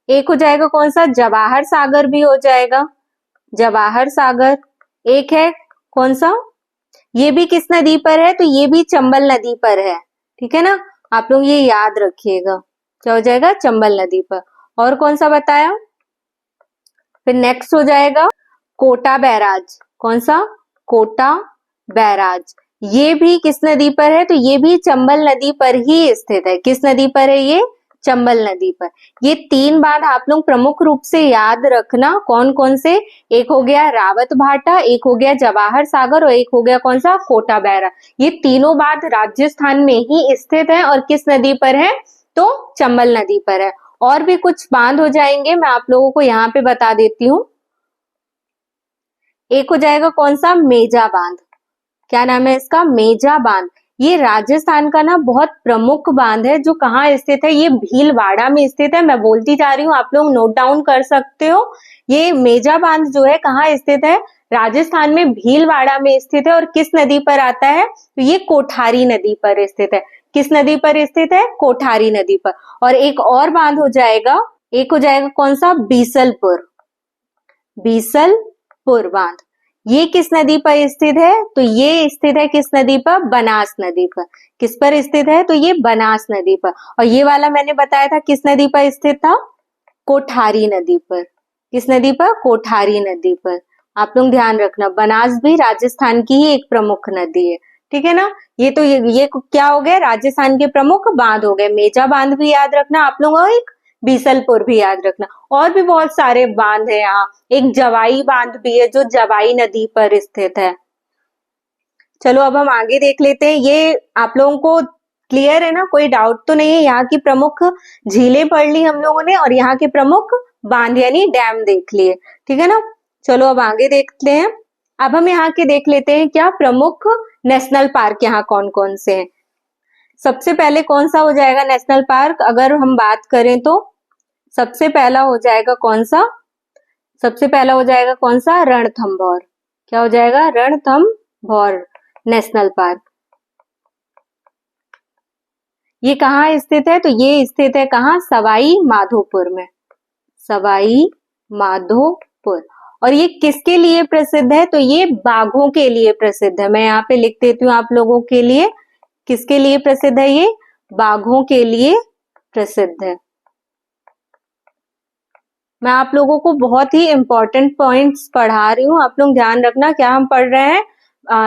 एक हो जाएगा कौन सा, जवाहर सागर भी हो जाएगा, जवाहर सागर। एक है कौन सा, ये भी किस नदी पर है, तो ये भी चंबल नदी पर है। ठीक है ना, आप लोग ये याद रखिएगा, क्या हो जाएगा, चंबल नदी पर। और कौन सा बताया, फिर नेक्स्ट हो जाएगा कोटा बैराज। कौन सा, कोटा बैराज, ये भी किस नदी पर है, तो ये भी चंबल नदी पर ही स्थित है। किस नदी पर है ये, चंबल नदी पर। ये तीन बांध आप लोग प्रमुख रूप से याद रखना, कौन कौन से, एक हो गया रावत भाटा, एक हो गया जवाहर सागर और एक हो गया कौन सा, कोटा बैराज। ये तीनों बांध राजस्थान में ही स्थित है और किस नदी पर है, तो चंबल नदी पर है। और भी कुछ बांध हो जाएंगे, मैं आप लोगों को यहाँ पे बता देती हूँ। एक हो जाएगा कौन सा, मेजा बांध। क्या नाम है इसका, मेजा बांध। ये राजस्थान का ना बहुत प्रमुख बांध है, जो कहाँ स्थित है, ये भीलवाड़ा में स्थित है। मैं बोलती जा रही हूँ, आप लोग नोट डाउन कर सकते हो। ये मेजा बांध जो है कहाँ स्थित है, राजस्थान में भीलवाड़ा में स्थित है। और किस नदी पर आता है, तो ये कोठारी नदी पर स्थित है। किस नदी पर स्थित है, कोठारी नदी पर। और एक और बांध हो जाएगा, एक हो जाएगा कौन सा, बीसलपुर, बीसलपुर बांध। ये किस नदी पर स्थित है, तो ये स्थित है किस नदी पर, बनास नदी पर। किस पर स्थित है, तो ये बनास नदी पर। और ये वाला मैंने बताया था किस नदी पर स्थित था, कोठारी नदी पर। किस नदी पर, कोठारी नदी पर। आप लोग ध्यान रखना, बनास भी राजस्थान की ही एक प्रमुख नदी है। ठीक है ना, ये तो ये क्या हो गया, राजस्थान के प्रमुख बांध हो गए। मेजा बांध भी याद रखना आप लोगों को, एक बीसलपुर भी याद रखना। और भी बहुत सारे बांध है यहाँ, एक जवाई बांध भी है जो जवाई नदी पर स्थित है। चलो अब हम आगे देख लेते हैं। ये आप लोगों को क्लियर है ना, कोई डाउट तो नहीं है। यहाँ की प्रमुख झीलें पढ़ ली हम लोगों ने और यहाँ के प्रमुख बांध यानी डैम देख लिए। ठीक है ना, चलो अब आगे देखते हैं। अब हम यहाँ के देख लेते हैं क्या प्रमुख नेशनल पार्क यहाँ कौन कौन से हैं। सबसे पहले कौन सा हो जाएगा नेशनल पार्क, अगर हम बात करें तो सबसे पहला हो जाएगा कौन सा, सबसे पहला हो जाएगा कौन सा, रणथंभौर। क्या हो जाएगा, रणथंभौर नेशनल पार्क। ये कहाँ स्थित है, तो ये स्थित है कहाँ, सवाई माधोपुर में, सवाई माधोपुर। और ये किसके लिए प्रसिद्ध है, तो ये बाघों के लिए प्रसिद्ध है। मैं यहाँ पे लिख देती हूँ आप लोगों के लिए, किसके लिए प्रसिद्ध है, ये बाघों के लिए प्रसिद्ध है। मैं आप लोगों को बहुत ही इंपॉर्टेंट पॉइंट्स पढ़ा रही हूँ, आप लोग ध्यान रखना। क्या हम पढ़ रहे हैं,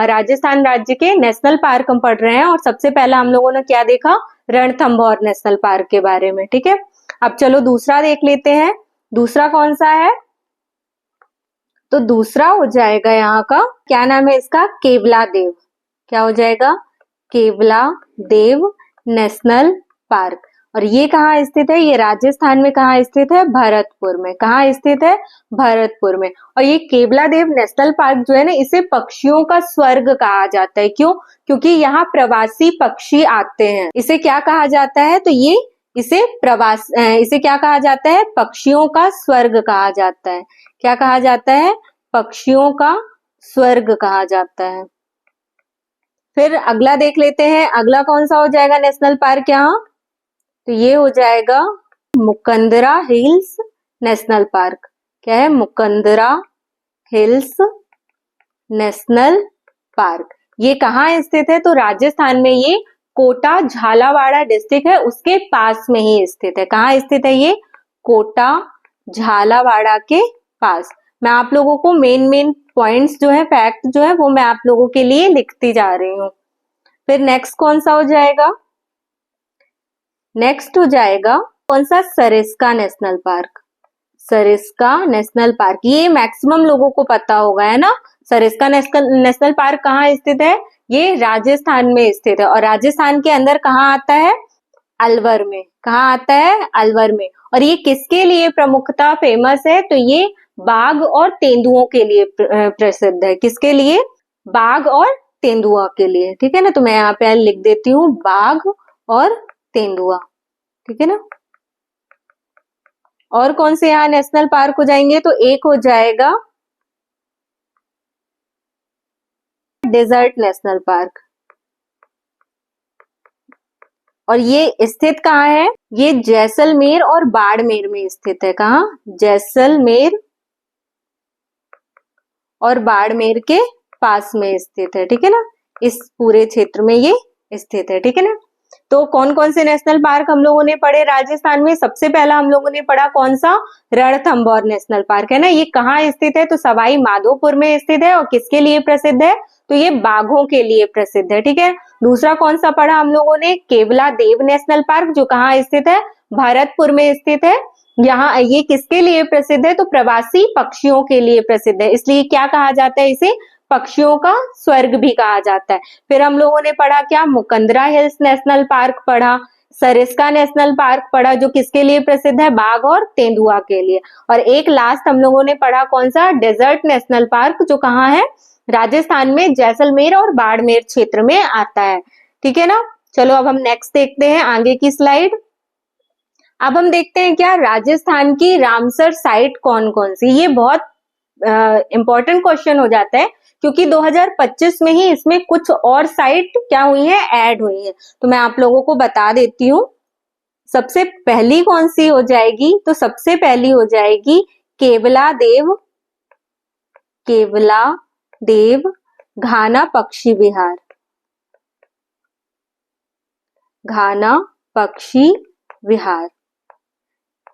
राजस्थान राज्य के नेशनल पार्क हम पढ़ रहे हैं। और सबसे पहला हम लोगों ने क्या देखा, रणथंभौर नेशनल पार्क के बारे में। ठीक है, अब चलो दूसरा देख लेते हैं। दूसरा कौन सा है, तो दूसरा हो जाएगा यहाँ का, क्या नाम है इसका, केवला देव। क्या हो जाएगा, केवला देव नेशनल पार्क। और ये कहाँ स्थित है, ये राजस्थान में कहाँ स्थित है, भरतपुर में। कहाँ स्थित है, भरतपुर में। और ये केवला देव नेशनल पार्क जो है ना, इसे पक्षियों का स्वर्ग कहा जाता है। क्यों, क्योंकि यहाँ प्रवासी पक्षी आते हैं। इसे क्या कहा जाता है, तो ये इसे क्या कहा जाता है, पक्षियों का स्वर्ग कहा जाता है। क्या कहा जाता है, पक्षियों का स्वर्ग कहा जाता है। फिर अगला देख लेते हैं, अगला कौन सा हो जाएगा नेशनल पार्क यहाँ, तो ये हो जाएगा मुकंदरा हिल्स नेशनल पार्क। क्या है, मुकंदरा हिल्स नेशनल पार्क। ये कहाँ स्थित है, तो राजस्थान में ये कोटा झालावाड़ा डिस्ट्रिक्ट है उसके पास में ही स्थित है। कहाँ स्थित है ये, कोटा झालावाड़ा के पास। मैं आप लोगों को मेन पॉइंट्स जो है, फैक्ट जो है वो मैं आप लोगों के लिए लिखती जा रही हूँ। फिर नेक्स्ट कौन सा हो जाएगा, नेक्स्ट हो जाएगा कौन सा, Sariska national park. Sariska national park, ये मैक्सिमम लोगों को पता होगा है ना। सरिस्का नेशनल पार्क कहाँ स्थित है, ये राजस्थान में स्थित है। और राजस्थान के अंदर कहाँ आता है, अलवर में। कहाँ आता है, अलवर में। और ये किसके लिए प्रमुखता फेमस है, तो ये बाघ और तेंदुओं के लिए प्रसिद्ध है। किसके लिए, बाघ और तेंदुआ के लिए। ठीक है ना, तो मैं यहाँ पे लिख देती हूँ बाघ और तेंदुआ। ठीक है ना, और कौन से यहाँ नेशनल पार्क हो जाएंगे? तो एक हो जाएगा डेजर्ट नेशनल पार्क, और ये स्थित कहाँ है? ये जैसलमेर और बाड़मेर में स्थित है। कहाँ? जैसलमेर और बाड़मेर के पास में स्थित है, ठीक है ना, इस पूरे क्षेत्र में ये स्थित है, ठीक है ना। तो कौन कौन से नेशनल पार्क हम लोगों ने पढ़े राजस्थान में? सबसे पहला हम लोगों ने पढ़ा कौन सा? रणथंभौर नेशनल पार्क है ना। ये कहाँ स्थित है? तो सवाई माधोपुर में स्थित है। और किसके लिए प्रसिद्ध है? तो ये बाघों के लिए प्रसिद्ध है, ठीक है। दूसरा कौन सा पढ़ा हम लोगों ने? केवला देव नेशनल पार्क, जो कहाँ स्थित है? भरतपुर में स्थित है। यहाँ ये किसके लिए प्रसिद्ध है? तो प्रवासी पक्षियों के लिए प्रसिद्ध है, इसलिए क्या कहा जाता है इसे? पक्षियों का स्वर्ग भी कहा जाता है। फिर हम लोगों ने पढ़ा क्या? मुकंदरा हिल्स नेशनल पार्क पढ़ा, सरिस्का नेशनल पार्क पढ़ा, जो किसके लिए प्रसिद्ध है? बाघ और तेंदुआ के लिए। और एक लास्ट हम लोगों ने पढ़ा कौन सा? डेजर्ट नेशनल पार्क, जो कहाँ है? राजस्थान में जैसलमेर और बाड़मेर क्षेत्र में आता है, ठीक है ना। चलो अब हम नेक्स्ट देखते हैं आगे की स्लाइड। अब हम देखते हैं क्या राजस्थान की रामसर साइट कौन कौन सी। ये बहुत इंपॉर्टेंट क्वेश्चन हो जाता है, क्योंकि 2025 में ही इसमें कुछ और साइट क्या हुई है? ऐड हुई है। तो मैं आप लोगों को बता देती हूँ। सबसे पहली कौन सी हो जाएगी? तो सबसे पहली हो जाएगी केवला देव घाना पक्षी विहार। घाना पक्षी विहार,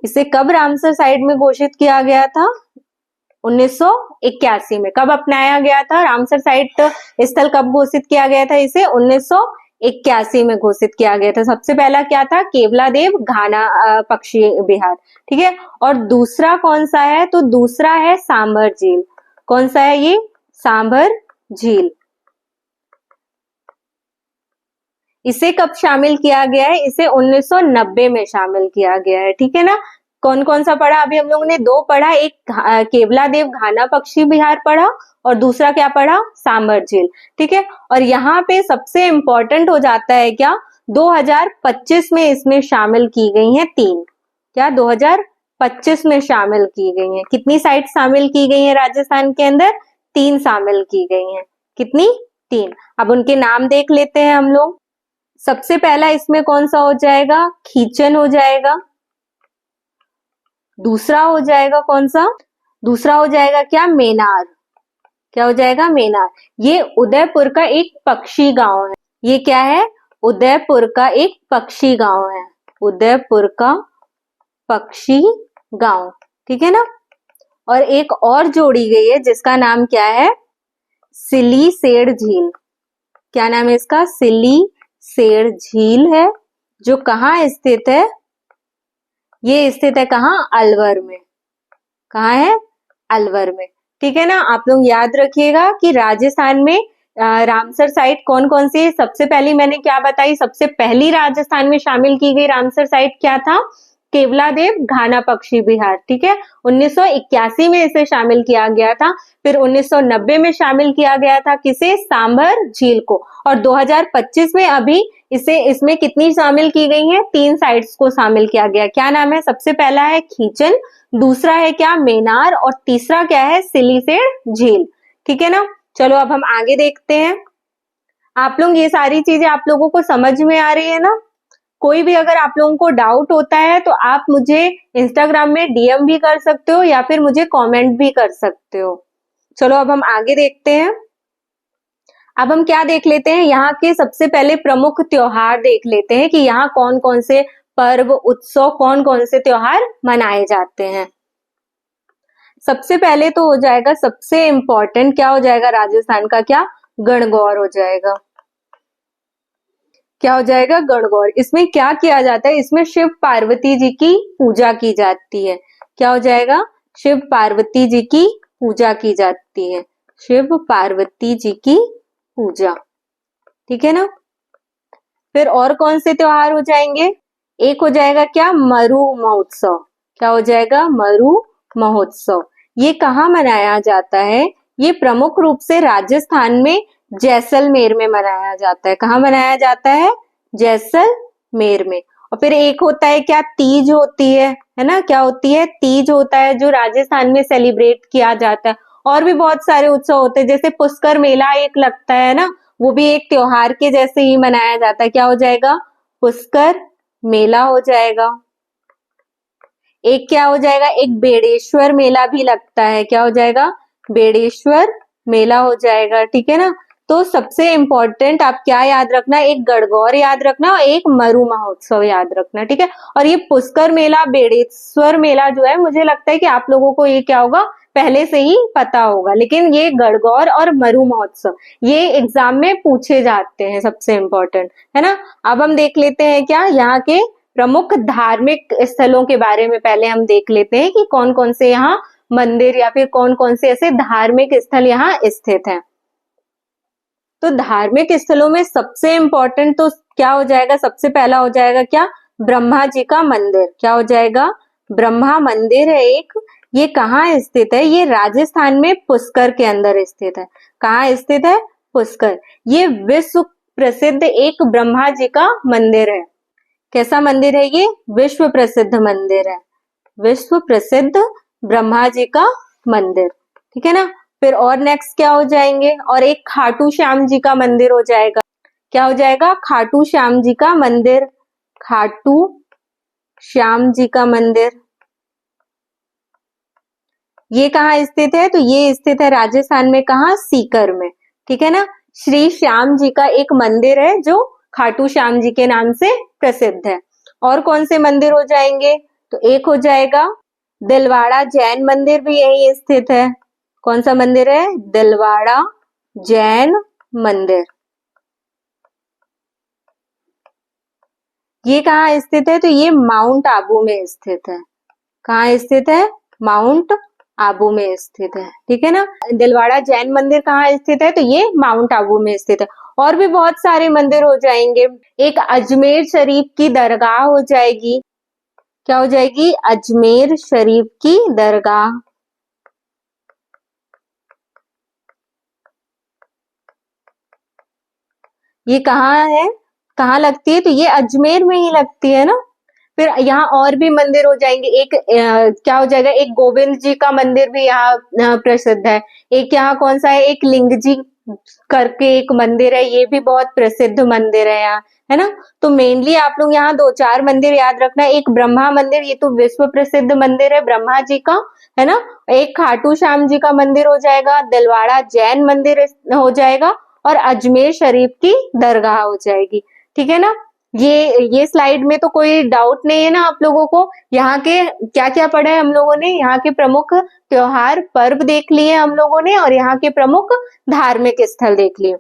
इसे कब रामसर साइट में घोषित किया गया था? 1981 में। कब अपनाया गया था? रामसर साइट स्थल कब घोषित किया गया था? इसे 1981 में घोषित किया गया था। सबसे पहला क्या था? केवला देव घाना पक्षी विहार, ठीक है। और दूसरा कौन सा है? तो दूसरा है सांभर झील। कौन सा है ये? सांभर झील। इसे कब शामिल किया गया है? इसे 1990 में शामिल किया गया है, ठीक है ना। कौन कौन सा पढ़ा? अभी हम लोगों ने दो पढ़ा, एक केवला देव घाना पक्षी विहार पढ़ा और दूसरा क्या पढ़ा? सांभर झील, ठीक है। और यहाँ पे सबसे इंपॉर्टेंट हो जाता है क्या? 2025 में इसमें शामिल की गई हैं तीन। क्या 2025 में शामिल की गई हैं? कितनी साइट शामिल की गई हैं राजस्थान के अंदर? 3 शामिल की गई हैं। कितनी? 3। अब उनके नाम देख लेते हैं हम लोग। सबसे पहला इसमें कौन सा हो जाएगा? खीचन हो जाएगा। दूसरा हो जाएगा कौन सा? दूसरा हो जाएगा क्या? मेनार। क्या हो जाएगा? मेनार। ये उदयपुर का एक पक्षी गांव है। ये क्या है? उदयपुर का एक पक्षी गांव है। उदयपुर का पक्षी गांव, ठीक है ना। और एक और जोड़ी गई है जिसका नाम क्या है? सिलीसेड़ झील। क्या नाम है इसका? सिलीसेड़ झील है, जो कहाँ स्थित है? ये स्थित है कहाँ? अलवर में। कहाँ है? अलवर में, ठीक है ना। आप लोग याद रखिएगा कि राजस्थान में रामसर साइट कौन कौन सी है। सबसे पहली मैंने क्या बताई? सबसे पहली राजस्थान में शामिल की गई रामसर साइट क्या था? केवला देव घाना पक्षी विहार, ठीक है। 1981 में इसे शामिल किया गया था। फिर 1990 में शामिल किया गया था किसे? सांभर झील को। और 2025 में अभी इसमें कितनी शामिल की गई हैं? 3 साइट्स को शामिल किया गया। क्या नाम है? सबसे पहला है खीचन, दूसरा है क्या? मेनार, और तीसरा क्या है? सिलीसेड़ झील, ठीक है ना। चलो अब हम आगे देखते हैं। आप लोग ये सारी चीजें आप लोगों को समझ में आ रही है ना? कोई भी अगर आप लोगों को डाउट होता है तो आप मुझे इंस्टाग्राम में डीएम भी कर सकते हो या फिर मुझे कमेंट भी कर सकते हो। चलो अब हम आगे देखते हैं। अब हम क्या देख लेते हैं? यहाँ के सबसे पहले प्रमुख त्योहार देख लेते हैं कि यहाँ कौन कौन से पर्व, उत्सव, कौन कौन से त्योहार मनाए जाते हैं। सबसे पहले तो हो जाएगा सबसे इंपॉर्टेंट, क्या हो जाएगा राजस्थान का? क्या? गणगौर हो जाएगा। क्या हो जाएगा? गणगौर। इसमें क्या किया जाता है? इसमें शिव पार्वती जी की पूजा की जाती है। क्या हो जाएगा? शिव पार्वती जी की पूजा की जाती है। शिव पार्वती जी की पूजा, ठीक है ना। फिर और कौन से त्योहार हो जाएंगे? एक हो जाएगा क्या? मरु महोत्सव। क्या हो जाएगा? मरु महोत्सव। ये कहाँ मनाया जाता है? ये प्रमुख रूप से राजस्थान में जैसलमेर में मनाया जाता है। कहाँ मनाया जाता है? जैसलमेर में। और फिर एक होता है क्या, तीज होती है ना, क्या होती है, तीज होता है जो राजस्थान में सेलिब्रेट किया जाता है। और भी बहुत सारे उत्सव होते हैं, जैसे पुष्कर मेला एक लगता है ना, वो भी एक त्योहार के जैसे ही मनाया जाता है। क्या हो जाएगा, पुष्कर मेला हो जाएगा। एक क्या हो जाएगा, एक बेड़ेश्वर मेला भी लगता है। क्या हो जाएगा, बेड़ेश्वर मेला हो जाएगा। ठीक है ना। तो सबसे इंपॉर्टेंट आप क्या याद रखना, एक गणगौर याद रखना और एक मरु महोत्सव याद रखना। ठीक है। और ये पुष्कर मेला, बेड़ेश्वर मेला जो है, मुझे लगता है कि आप लोगों को ये क्या होगा, पहले से ही पता होगा। लेकिन ये गणगौर और मरु महोत्सव ये एग्जाम में पूछे जाते हैं, सबसे इंपॉर्टेंट है ना। अब हम देख लेते हैं क्या, यहाँ के प्रमुख धार्मिक स्थलों के बारे में पहले हम देख लेते हैं कि कौन कौन से यहाँ मंदिर या फिर कौन कौन से ऐसे धार्मिक स्थल यहाँ स्थित हैं। तो धार्मिक स्थलों में सबसे इंपॉर्टेंट तो क्या हो जाएगा, सबसे पहला हो जाएगा क्या, ब्रह्मा जी का मंदिर। क्या हो जाएगा, ब्रह्मा मंदिर है एक। ये कहाँ स्थित है, ये राजस्थान में पुष्कर के अंदर स्थित है। कहाँ स्थित है, पुष्कर। ये विश्व प्रसिद्ध एक ब्रह्मा जी का मंदिर है। कैसा मंदिर है ये, विश्व प्रसिद्ध मंदिर है, विश्व प्रसिद्ध ब्रह्मा जी का मंदिर। ठीक है ना। फिर और नेक्स्ट क्या हो जाएंगे, और एक खाटू श्याम जी का मंदिर हो जाएगा। क्या हो जाएगा, खाटू श्याम जी का मंदिर, खाटू श्याम जी का मंदिर। ये कहाँ स्थित है, तो ये स्थित है राजस्थान में, कहाँ, सीकर में। ठीक है ना। श्री श्याम जी का एक मंदिर है जो खाटू श्याम जी के नाम से प्रसिद्ध है। और कौन से मंदिर हो जाएंगे, तो एक हो जाएगा दिलवाड़ा जैन मंदिर, भी यही स्थित है। कौन सा मंदिर है, दिलवाड़ा जैन मंदिर। ये कहाँ स्थित है, तो ये माउंट आबू में स्थित है। कहाँ स्थित है, माउंट आबू में स्थित है। ठीक है ना। दिलवाड़ा जैन मंदिर कहाँ स्थित है, तो ये माउंट आबू में स्थित है। और भी बहुत सारे मंदिर हो जाएंगे। एक अजमेर शरीफ की दरगाह हो जाएगी। क्या हो जाएगी, अजमेर शरीफ की दरगाह। ये कहाँ है, कहाँ लगती है, तो ये अजमेर में ही लगती है ना। फिर यहाँ और भी मंदिर हो जाएंगे। एक क्या हो जाएगा, एक गोविंद जी का मंदिर भी यहाँ प्रसिद्ध है। एक यहाँ कौन सा है, एक लिंग जी करके एक मंदिर है, ये भी बहुत प्रसिद्ध मंदिर है यहाँ, है ना। तो मेनली आप लोग यहाँ दो चार मंदिर याद रखना। एक ब्रह्मा मंदिर, ये तो विश्व प्रसिद्ध मंदिर है ब्रह्मा जी का, है ना। एक खाटू श्याम जी का मंदिर हो जाएगा, दिलवाड़ा जैन मंदिर हो जाएगा, और अजमेर शरीफ की दरगाह हो जाएगी। ठीक है ना। ये स्लाइड में तो कोई डाउट नहीं है ना आप लोगों को। यहाँ के क्या क्या पढ़ा है हम लोगों ने, यहाँ के प्रमुख त्योहार पर्व देख लिए हम लोगों ने, और यहाँ के प्रमुख धार्मिक स्थल देख लिए।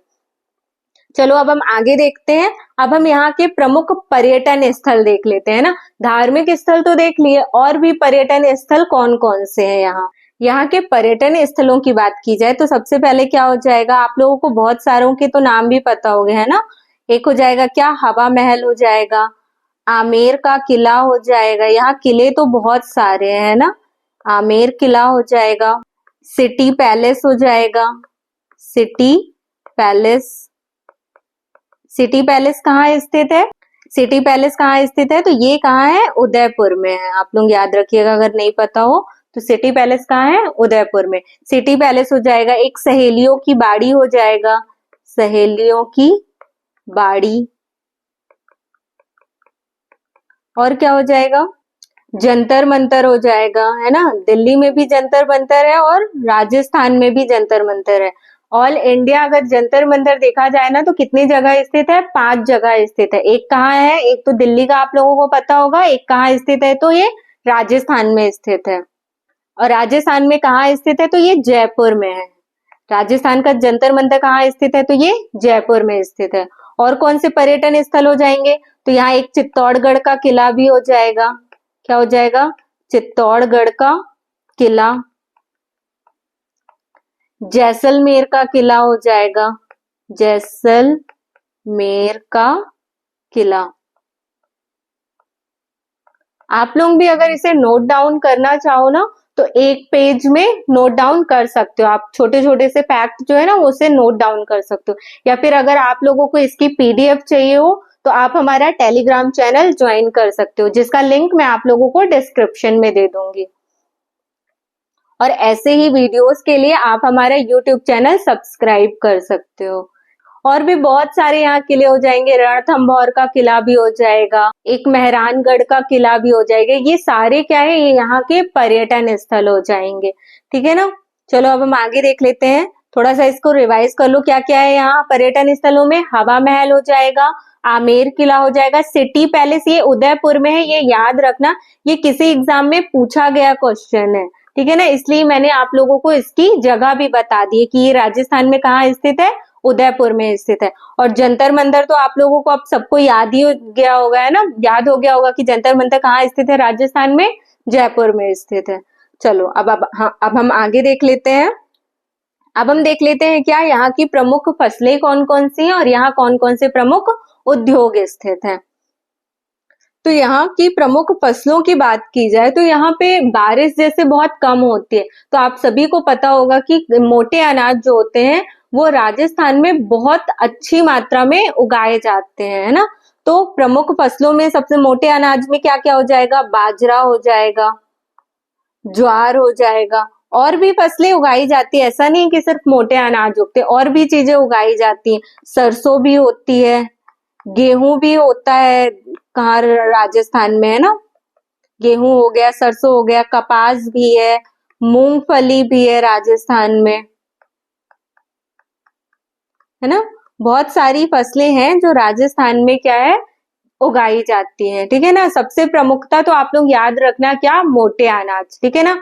चलो अब हम आगे देखते हैं। अब हम यहाँ के प्रमुख पर्यटन स्थल देख लेते हैं ना। धार्मिक स्थल तो देख लिए, और भी पर्यटन स्थल कौन कौन से हैं यहाँ। यहाँ के पर्यटन स्थलों की बात की जाए तो सबसे पहले क्या हो जाएगा, आप लोगों को बहुत सारों के तो नाम भी पता हो गए, है ना। एक हो जाएगा क्या, हवा महल हो जाएगा, आमेर का किला हो जाएगा। यहाँ किले तो बहुत सारे हैं ना, आमेर किला हो जाएगा, सिटी पैलेस हो जाएगा, सिटी पैलेस। सिटी पैलेस कहाँ स्थित है, सिटी पैलेस कहाँ स्थित है, तो ये कहाँ है, उदयपुर में है। आप लोग याद रखिएगा अगर नहीं पता हो तो। सिटी पैलेस कहाँ है, उदयपुर में। सिटी पैलेस हो जाएगा। एक सहेलियों की बाड़ी हो जाएगा, सहेलियों की बाड़ी। और क्या हो जाएगा, जंतर मंतर हो जाएगा, है ना। दिल्ली में भी जंतर मंतर है और राजस्थान में भी जंतर मंतर है। ऑल इंडिया अगर जंतर मंतर देखा जाए ना तो कितनी जगह स्थित है, 5 जगह स्थित है। एक कहाँ है, एक तो दिल्ली का आप लोगों को पता होगा, एक कहाँ स्थित है, तो ये राजस्थान में स्थित है। और राजस्थान में कहाँ स्थित है, तो ये जयपुर में है। राजस्थान का जंतर मंतर कहाँ स्थित है, तो ये जयपुर में स्थित है। और कौन से पर्यटन स्थल हो जाएंगे, तो यहाँ एक चित्तौड़गढ़ का किला भी हो जाएगा। क्या हो जाएगा, चित्तौड़गढ़ का किला। जैसलमेर का किला हो जाएगा, जैसलमेर का किला। आप लोग भी अगर इसे नोट डाउन करना चाहो ना तो एक पेज में नोट डाउन कर सकते हो आप। छोटे छोटे से फैक्ट जो है ना उसे नोट डाउन कर सकते हो। या फिर अगर आप लोगों को इसकी पीडीएफ चाहिए हो तो आप हमारा टेलीग्राम चैनल ज्वाइन कर सकते हो, जिसका लिंक मैं आप लोगों को डिस्क्रिप्शन में दे दूंगी। और ऐसे ही वीडियोस के लिए आप हमारा यूट्यूब चैनल सब्सक्राइब कर सकते हो। और भी बहुत सारे यहाँ किले हो जाएंगे, रणथंभौर का किला भी हो जाएगा, एक मेहरानगढ़ का किला भी हो जाएगा। ये सारे क्या है, ये यहाँ के पर्यटन स्थल हो जाएंगे। ठीक है ना। चलो अब हम आगे देख लेते हैं, थोड़ा सा इसको रिवाइज कर लो क्या क्या है यहाँ पर्यटन स्थलों में। हवा महल हो जाएगा, आमेर किला हो जाएगा, सिटी पैलेस ये उदयपुर में है, ये याद रखना, ये किसी एग्जाम में पूछा गया क्वेश्चन है। ठीक है ना, इसलिए मैंने आप लोगों को इसकी जगह भी बता दी कि ये राजस्थान में कहाँ स्थित है, उदयपुर में स्थित है। और जंतर मंतर तो आप लोगों को अब सबको याद ही हो गया होगा, है ना, याद हो गया होगा कि जंतर मंतर कहाँ स्थित है, राजस्थान में जयपुर में स्थित है। चलो अब हम आगे देख लेते हैं। अब हम देख लेते हैं क्या यहाँ की प्रमुख फसलें कौन कौन सी हैं और यहाँ कौन कौन से प्रमुख उद्योग स्थित हैं। तो यहाँ की प्रमुख फसलों की बात की जाए तो यहाँ पे बारिश जैसे बहुत कम होती है। तो आप सभी को पता होगा कि मोटे अनाज जो होते हैं वो राजस्थान में बहुत अच्छी मात्रा में उगाए जाते हैं, है ना। तो प्रमुख फसलों में सबसे मोटे अनाज में क्या क्या हो जाएगा, बाजरा हो जाएगा, ज्वार हो जाएगा। और भी फसलें उगाई जाती है, ऐसा नहीं कि सिर्फ मोटे अनाज उगते, और भी चीजें उगाई जाती हैं। सरसों भी होती है, गेहूं भी होता है, कहाँ, राजस्थान में, है ना। गेहूं हो गया, सरसों हो गया, कपास भी है, मूंगफली भी है राजस्थान में, है ना। बहुत सारी फसलें हैं जो राजस्थान में क्या है, उगाई जाती हैं। ठीक है ना। सबसे प्रमुखता तो आप लोग याद रखना क्या, मोटे अनाज। ठीक है ना,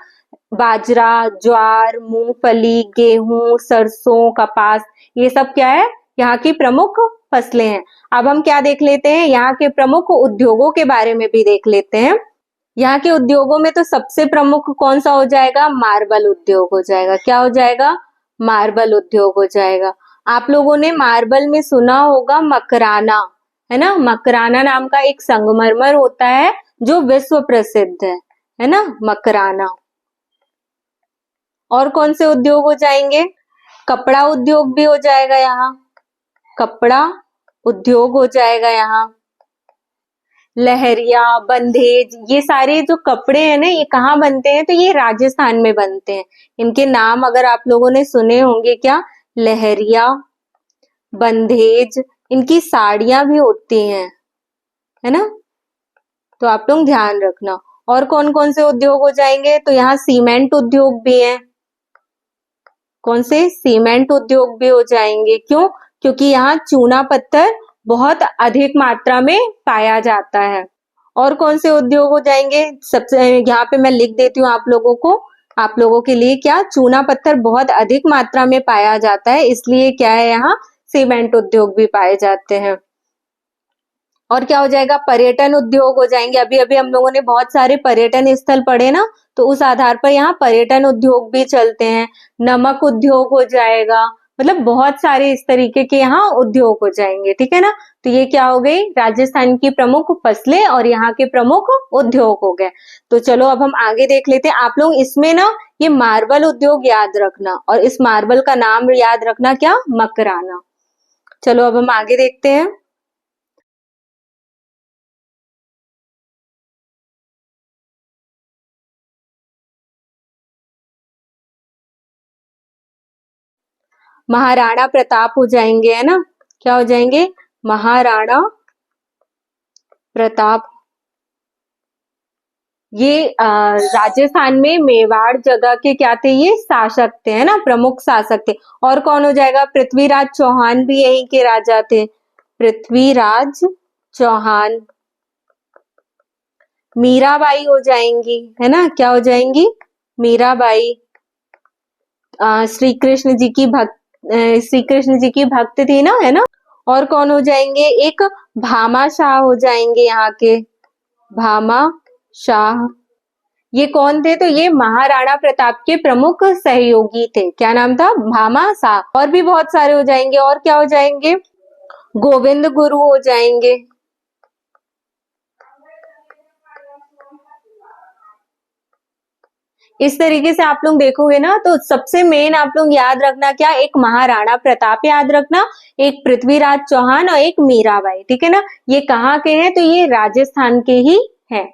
बाजरा, ज्वार, मूंगफली, गेहूं, सरसों, कपास, ये सब क्या है, यहाँ की प्रमुख फसलें हैं। अब हम क्या देख लेते हैं, यहाँ के प्रमुख उद्योगों के बारे में भी देख लेते हैं। यहाँ के उद्योगों में तो सबसे प्रमुख कौन सा हो जाएगा, मार्बल उद्योग हो जाएगा। क्या हो जाएगा, मार्बल उद्योग हो जाएगा। आप लोगों ने मार्बल में सुना होगा मकराना, है ना। मकराना नाम का एक संगमरमर होता है जो विश्व प्रसिद्ध है ना, मकराना। और कौन से उद्योग हो जाएंगे, कपड़ा उद्योग भी हो जाएगा यहाँ, कपड़ा उद्योग हो जाएगा यहाँ। लहरिया, बंधेज, ये सारे जो कपड़े हैं ना, ये कहाँ बनते हैं, तो ये राजस्थान में बनते हैं। इनके नाम अगर आप लोगों ने सुने होंगे, क्या, लहरिया, बंधेज, इनकी साड़ियां भी होती हैं, है ना। तो आप लोग ध्यान रखना। और कौन कौन से उद्योग हो जाएंगे, तो यहाँ सीमेंट उद्योग भी है। कौन से, सीमेंट उद्योग भी हो जाएंगे। क्यों, क्योंकि यहाँ चूना पत्थर बहुत अधिक मात्रा में पाया जाता है। और कौन से उद्योग हो जाएंगे, सबसे यहाँ पे मैं लिख देती हूँ आप लोगों को, आप लोगों के लिए, क्या, चूना पत्थर बहुत अधिक मात्रा में पाया जाता है, इसलिए क्या है, यहाँ सीमेंट उद्योग भी पाए जाते हैं। और क्या हो जाएगा, पर्यटन उद्योग हो जाएंगे। अभी अभी हम लोगों ने बहुत सारे पर्यटन स्थल पढ़े ना, तो उस आधार पर यहाँ पर्यटन उद्योग भी चलते हैं। नमक उद्योग हो जाएगा, मतलब बहुत सारे इस तरीके के यहाँ उद्योग हो जाएंगे। ठीक है ना। तो ये क्या हो गई, राजस्थान की प्रमुख फसलें और यहाँ के प्रमुख उद्योग हो गए। तो चलो अब हम आगे देख लेते हैं। आप लोग इसमें ना ये मार्बल उद्योग याद रखना, और इस मार्बल का नाम याद रखना, क्या, मकराना। चलो अब हम आगे देखते हैं। महाराणा प्रताप हो जाएंगे, है ना। क्या हो जाएंगे, महाराणा प्रताप। ये राजस्थान में मेवाड़ जगह के क्या थे, ये शासक थे, है ना, प्रमुख शासक थे। और कौन हो जाएगा, पृथ्वीराज चौहान भी यहीं के राजा थे, पृथ्वीराज चौहान। मीराबाई हो जाएंगी, है ना, क्या हो जाएंगी, मीराबाई। श्री कृष्ण जी की भक्त, श्री कृष्ण जी की भक्त थी ना, है ना। और कौन हो जाएंगे, एक भामा शाह हो जाएंगे यहाँ के, भामा शाह। ये कौन थे, तो ये महाराणा प्रताप के प्रमुख सहयोगी थे। क्या नाम था, भामा शाह। और भी बहुत सारे हो जाएंगे। और क्या हो जाएंगे, गोविंद गुरु हो जाएंगे। इस तरीके से आप लोग देखोगे ना तो सबसे मेन आप लोग याद रखना क्या, एक महाराणा प्रताप याद रखना, एक पृथ्वीराज चौहान और एक मीराबाई, ठीक है ना। ये कहाँ के हैं, तो ये राजस्थान के ही हैं।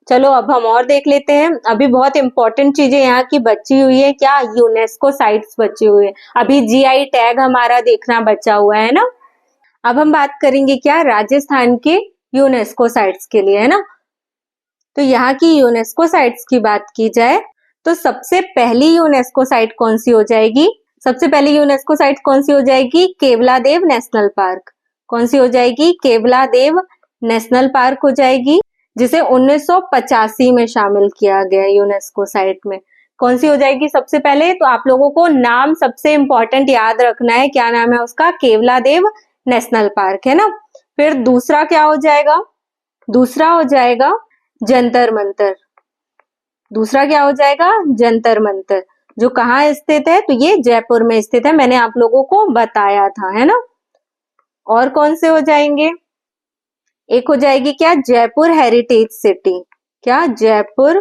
चलो अब हम और देख लेते हैं। अभी बहुत इंपॉर्टेंट चीजें यहाँ की बची हुई है, क्या, यूनेस्को साइट्स बची हुई है। अभी जीआई टैग हमारा देखना बचा हुआ है ना। अब हम बात करेंगे क्या, राजस्थान के यूनेस्को साइट्स के लिए, है ना। तो यहाँ की यूनेस्को साइट्स की बात की जाए तो सबसे पहली यूनेस्को साइट कौन सी हो जाएगी, सबसे पहली यूनेस्को साइट कौन सी हो जाएगी, केवलादेव नेशनल पार्क। कौन सी हो जाएगी, केवलादेव नेशनल पार्क हो जाएगी, जिसे 1985 में शामिल किया गया यूनेस्को साइट में। कौन सी हो जाएगी सबसे पहले, तो आप लोगों को नाम सबसे इंपॉर्टेंट याद रखना है, क्या नाम है उसका, केवलादेव नेशनल पार्क, है ना। फिर दूसरा क्या हो जाएगा, दूसरा हो जाएगा जंतर मंतर। दूसरा क्या हो जाएगा, जंतर मंतर, जो कहाँ स्थित है, तो ये जयपुर में स्थित है, मैंने आप लोगों को बताया था, है ना। और कौन से हो जाएंगे, एक हो जाएगी क्या, जयपुर हेरिटेज सिटी, क्या, जयपुर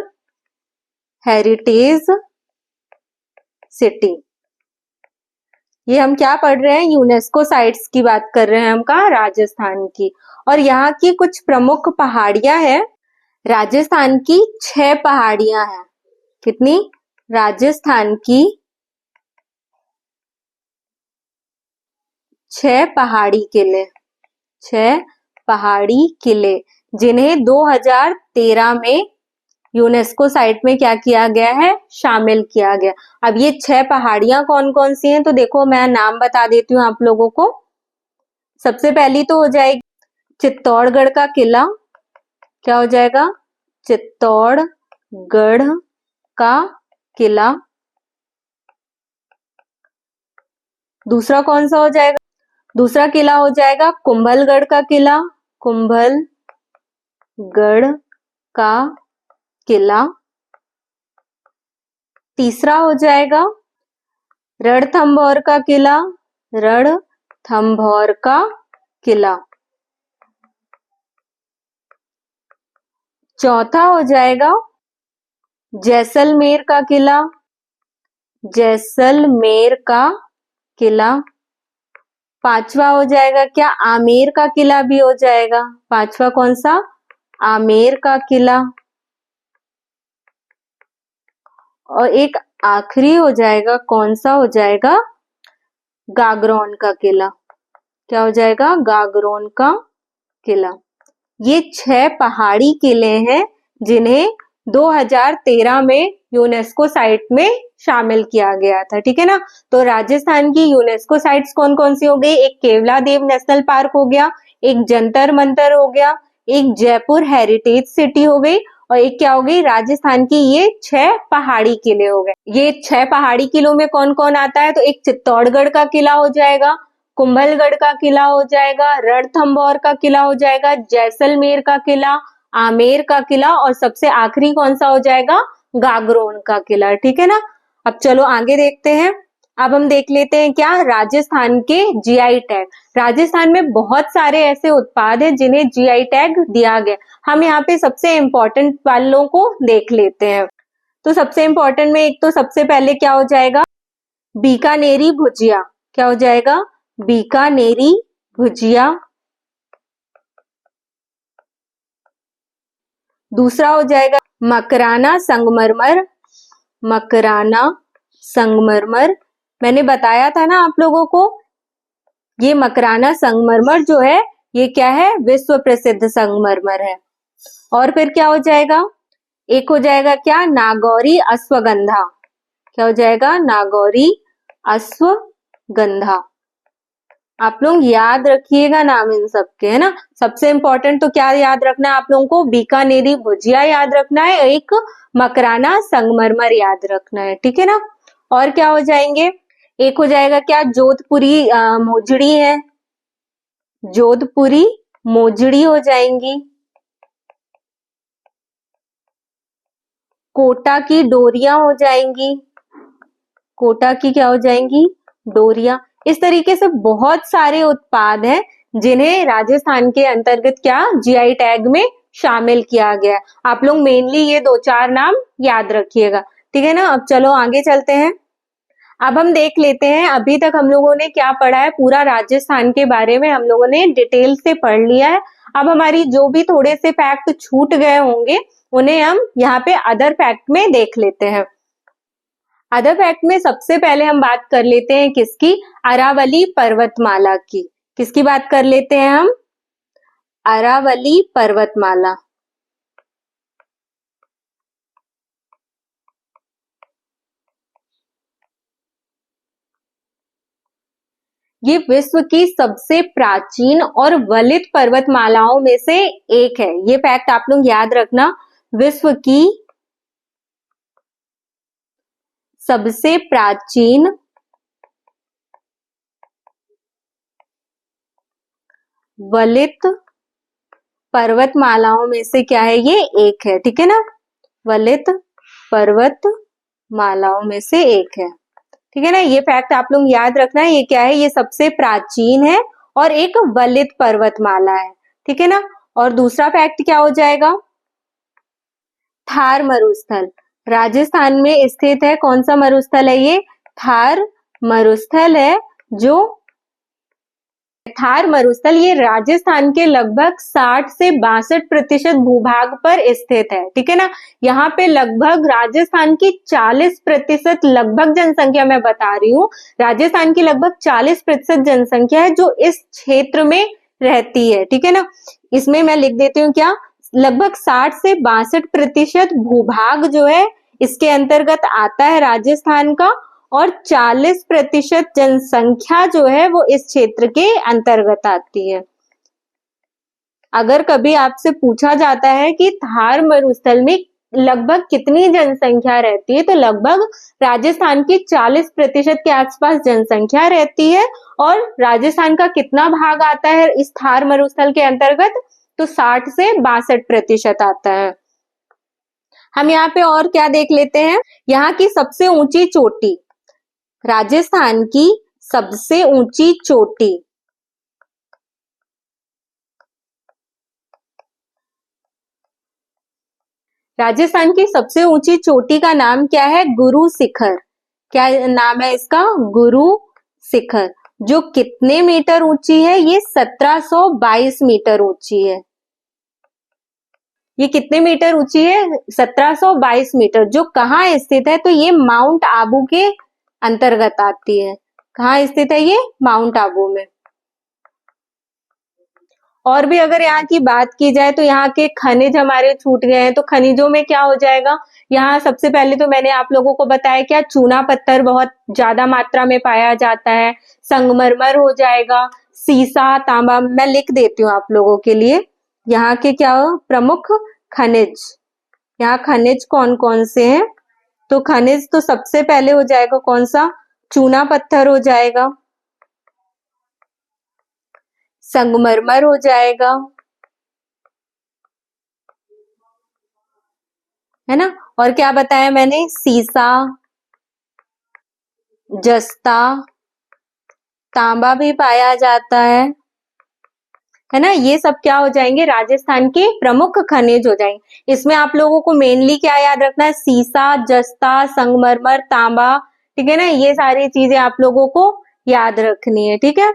हेरिटेज सिटी। ये हम क्या पढ़ रहे हैं, यूनेस्को साइट्स की बात कर रहे हैं हम, कहाँ, राजस्थान की। और यहाँ की कुछ प्रमुख पहाड़ियां हैं, राजस्थान की 6 पहाड़ियां हैं। कितनी, राजस्थान की 6 पहाड़ी किले, 6 पहाड़ी किले, जिन्हें 2013 में यूनेस्को साइट में क्या किया गया है, शामिल किया गया। अब ये 6 पहाड़ियां कौन कौन सी हैं, तो देखो मैं नाम बता देती हूँ आप लोगों को। सबसे पहली तो हो जाएगी चित्तौड़गढ़ का किला, क्या हो जाएगा, चित्तौड़गढ़ का किला। दूसरा कौन सा हो जाएगा, दूसरा किला हो जाएगा कुंभलगढ़ का किला, कुंभलगढ़ का किला। तीसरा हो जाएगा रणथंभौर का किला, रणथंभौर का किला। चौथा हो जाएगा जैसलमेर का किला, जैसलमेर का किला। पांचवा हो जाएगा क्या, आमेर का किला भी हो जाएगा, पांचवा कौन सा, आमेर का किला। और एक आखिरी हो जाएगा, कौन सा हो जाएगा, गागरोन का किला, क्या हो जाएगा, गागरोन का किला। ये 6 पहाड़ी किले हैं जिन्हें 2013 में यूनेस्को साइट में शामिल किया गया था, ठीक है ना। तो राजस्थान की यूनेस्को साइट्स कौन कौन सी हो गई, एक केवलादेव नेशनल पार्क हो गया, एक जंतर मंतर हो गया, एक जयपुर हेरिटेज सिटी हो गई, और एक क्या हो गई, राजस्थान की ये 6 पहाड़ी किले हो गए। ये 6 पहाड़ी किलों में कौन कौन आता है, तो एक चित्तौड़गढ़ का किला हो जाएगा, कुंभलगढ़ का किला हो जाएगा, रणथंभौर का किला हो जाएगा, जैसलमेर का किला, आमेर का किला, और सबसे आखिरी कौन सा हो जाएगा, गागरोन का किला, ठीक है ना। अब चलो आगे देखते हैं। अब हम देख लेते हैं क्या, राजस्थान के जीआई टैग। राजस्थान में बहुत सारे ऐसे उत्पाद हैं जिन्हें जीआई टैग दिया गया। हम यहाँ पे सबसे इंपॉर्टेंट वालों को देख लेते हैं। तो सबसे इंपॉर्टेंट में एक तो सबसे पहले क्या हो जाएगा, बीकानेरी भुजिया, क्या हो जाएगा, बीकानेरी भुजिया। दूसरा हो जाएगा मकराना संगमरमर, मकराना संगमरमर। मैंने बताया था ना आप लोगों को, ये मकराना संगमरमर जो है ये क्या है, विश्व प्रसिद्ध संगमरमर है। और फिर क्या हो जाएगा, एक हो जाएगा क्या, नागौरी अश्वगंधा, क्या हो जाएगा, नागौरी अश्वगंधा। आप लोग याद रखिएगा नाम इन सबके, है ना। सबसे इंपॉर्टेंट तो क्या याद रखना है आप लोगों को, बीकानेरी भुजिया याद रखना है, एक मकराना संगमरमर याद रखना है, ठीक है ना। और क्या हो जाएंगे, एक हो जाएगा क्या, जोधपुरी मोजड़ी है, जोधपुरी मोजड़ी हो जाएंगी। कोटा की डोरियां हो जाएंगी, कोटा की क्या हो जाएंगी, डोरियां। इस तरीके से बहुत सारे उत्पाद हैं जिन्हें राजस्थान के अंतर्गत क्या, जीआई टैग में शामिल किया गया। आप लोग मेनली ये 2-4 नाम याद रखिएगा, ठीक है ना। अब चलो आगे चलते हैं। अब हम देख लेते हैं अभी तक हम लोगों ने क्या पढ़ा है, पूरा राजस्थान के बारे में हम लोगों ने डिटेल से पढ़ लिया है। अब हमारी जो भी थोड़े से फैक्ट छूट गए होंगे उन्हें हम यहाँ पे अदर फैक्ट में देख लेते हैं। अदर फैक्ट में सबसे पहले हम बात कर लेते हैं किसकी, अरावली पर्वतमाला की। किसकी बात कर लेते हैं हम, अरावली पर्वतमाला। ये विश्व की सबसे प्राचीन और वलित पर्वतमालाओं में से एक है। ये फैक्ट आप लोग याद रखना, विश्व की सबसे प्राचीन वलित पर्वतमालाओं में से क्या है, ये एक है। ठीक है ना, वलित पर्वतमालाओं में से एक है। ठीक है ना, ये फैक्ट आप लोग याद रखना। ये क्या है, ये सबसे प्राचीन है और एक वलित पर्वतमाला है। ठीक है ना। और दूसरा फैक्ट क्या हो जाएगा, थार मरुस्थल राजस्थान में स्थित है। कौन सा मरुस्थल है ये, थार मरुस्थल है। जो थार मरुस्थल ये राजस्थान के लगभग 60 से 62% भूभाग पर स्थित है। ठीक है ना, यहाँ पे लगभग राजस्थान की 40% लगभग जनसंख्या मैं बता रही हूँ, राजस्थान की लगभग 40% जनसंख्या है जो इस क्षेत्र में रहती है। ठीक है ना, इसमें मैं लिख देती हूँ क्या, लगभग 60 से 62% भूभाग जो है इसके अंतर्गत आता है राजस्थान का, और 40% जनसंख्या जो है वो इस क्षेत्र के अंतर्गत आती है। अगर कभी आपसे पूछा जाता है कि थार मरुस्थल में लगभग कितनी जनसंख्या रहती है, तो लगभग राजस्थान की 40% के आसपास जनसंख्या रहती है। और राजस्थान का कितना भाग आता है इस थार मरुस्थल के अंतर्गत, तो 60 से 62% आता है। हम यहाँ पे और क्या देख लेते हैं, यहाँ की सबसे ऊंची चोटी, राजस्थान की सबसे ऊंची चोटी, राजस्थान की सबसे ऊंची चोटी का नाम क्या है, गुरु शिखर। क्या नाम है इसका, गुरु शिखर। जो कितने मीटर ऊंची है, ये 1722 मीटर ऊंची है। ये कितने मीटर ऊंची है, 1722 मीटर। जो कहाँ स्थित है, तो ये माउंट आबू के अंतर्गत आती है। कहाँ स्थित है ये, माउंट आबू में। और भी अगर यहाँ की बात की जाए तो यहाँ के खनिज हमारे छूट गए हैं, तो खनिजों में क्या हो जाएगा, यहाँ सबसे पहले तो मैंने आप लोगों को बताया क्या, चूना पत्थर बहुत ज्यादा मात्रा में पाया जाता है, संगमरमर हो जाएगा, सीसा, तांबा। मैं लिख देती हूँ आप लोगों के लिए यहाँ के क्या प्रमुख खनिज, यहाँ खनिज कौन कौन से हैं। तो खनिज तो सबसे पहले हो जाएगा कौन सा, चूना पत्थर हो जाएगा, संगमरमर हो जाएगा, है ना। और क्या बताया मैंने, सीसा, जस्ता, तांबा भी पाया जाता है ना। ये सब क्या हो जाएंगे, राजस्थान के प्रमुख खनिज हो जाएंगे। इसमें आप लोगों को मेनली क्या याद रखना है, सीसा, जस्ता, संगमरमर, तांबा। ठीक है ना, ये सारी चीजें आप लोगों को याद रखनी है। ठीक है,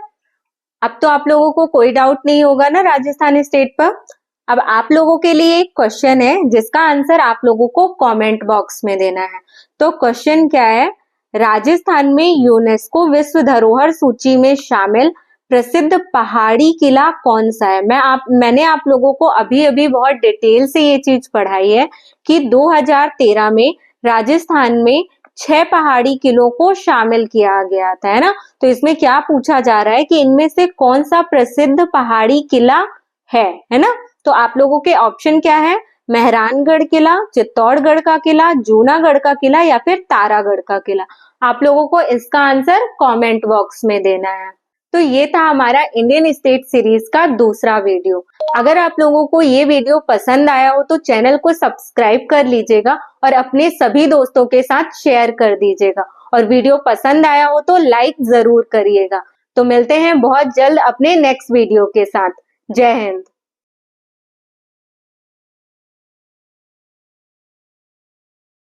अब तो आप लोगों को कोई डाउट नहीं होगा ना राजस्थान स्टेट पर। अब आप लोगों के लिए एक क्वेश्चन है जिसका आंसर आप लोगों को कमेंट बॉक्स में देना है। तो क्वेश्चन क्या है, राजस्थान में यूनेस्को विश्व धरोहर सूची में शामिल प्रसिद्ध पहाड़ी किला कौन सा है। मैंने आप लोगों को अभी अभी बहुत डिटेल से ये चीज पढ़ाई है कि 2013 में राजस्थान में 6 पहाड़ी किलों को शामिल किया गया था, है ना। तो इसमें क्या पूछा जा रहा है कि इनमें से कौन सा प्रसिद्ध पहाड़ी किला है ना। तो आप लोगों के ऑप्शन क्या है, मेहरानगढ़ किला, चित्तौड़गढ़ का किला, जूनागढ़ का किला या फिर तारागढ़ का किला। आप लोगों को इसका आंसर कमेंट बॉक्स में देना है। तो ये था हमारा इंडियन स्टेट सीरीज का दूसरा वीडियो। अगर आप लोगों को ये वीडियो पसंद आया हो तो चैनल को सब्सक्राइब कर लीजिएगा और अपने सभी दोस्तों के साथ शेयर कर दीजिएगा। और वीडियो पसंद आया हो तो लाइक जरूर करिएगा। तो मिलते हैं बहुत जल्द अपने नेक्स्ट वीडियो के साथ। जय हिंद।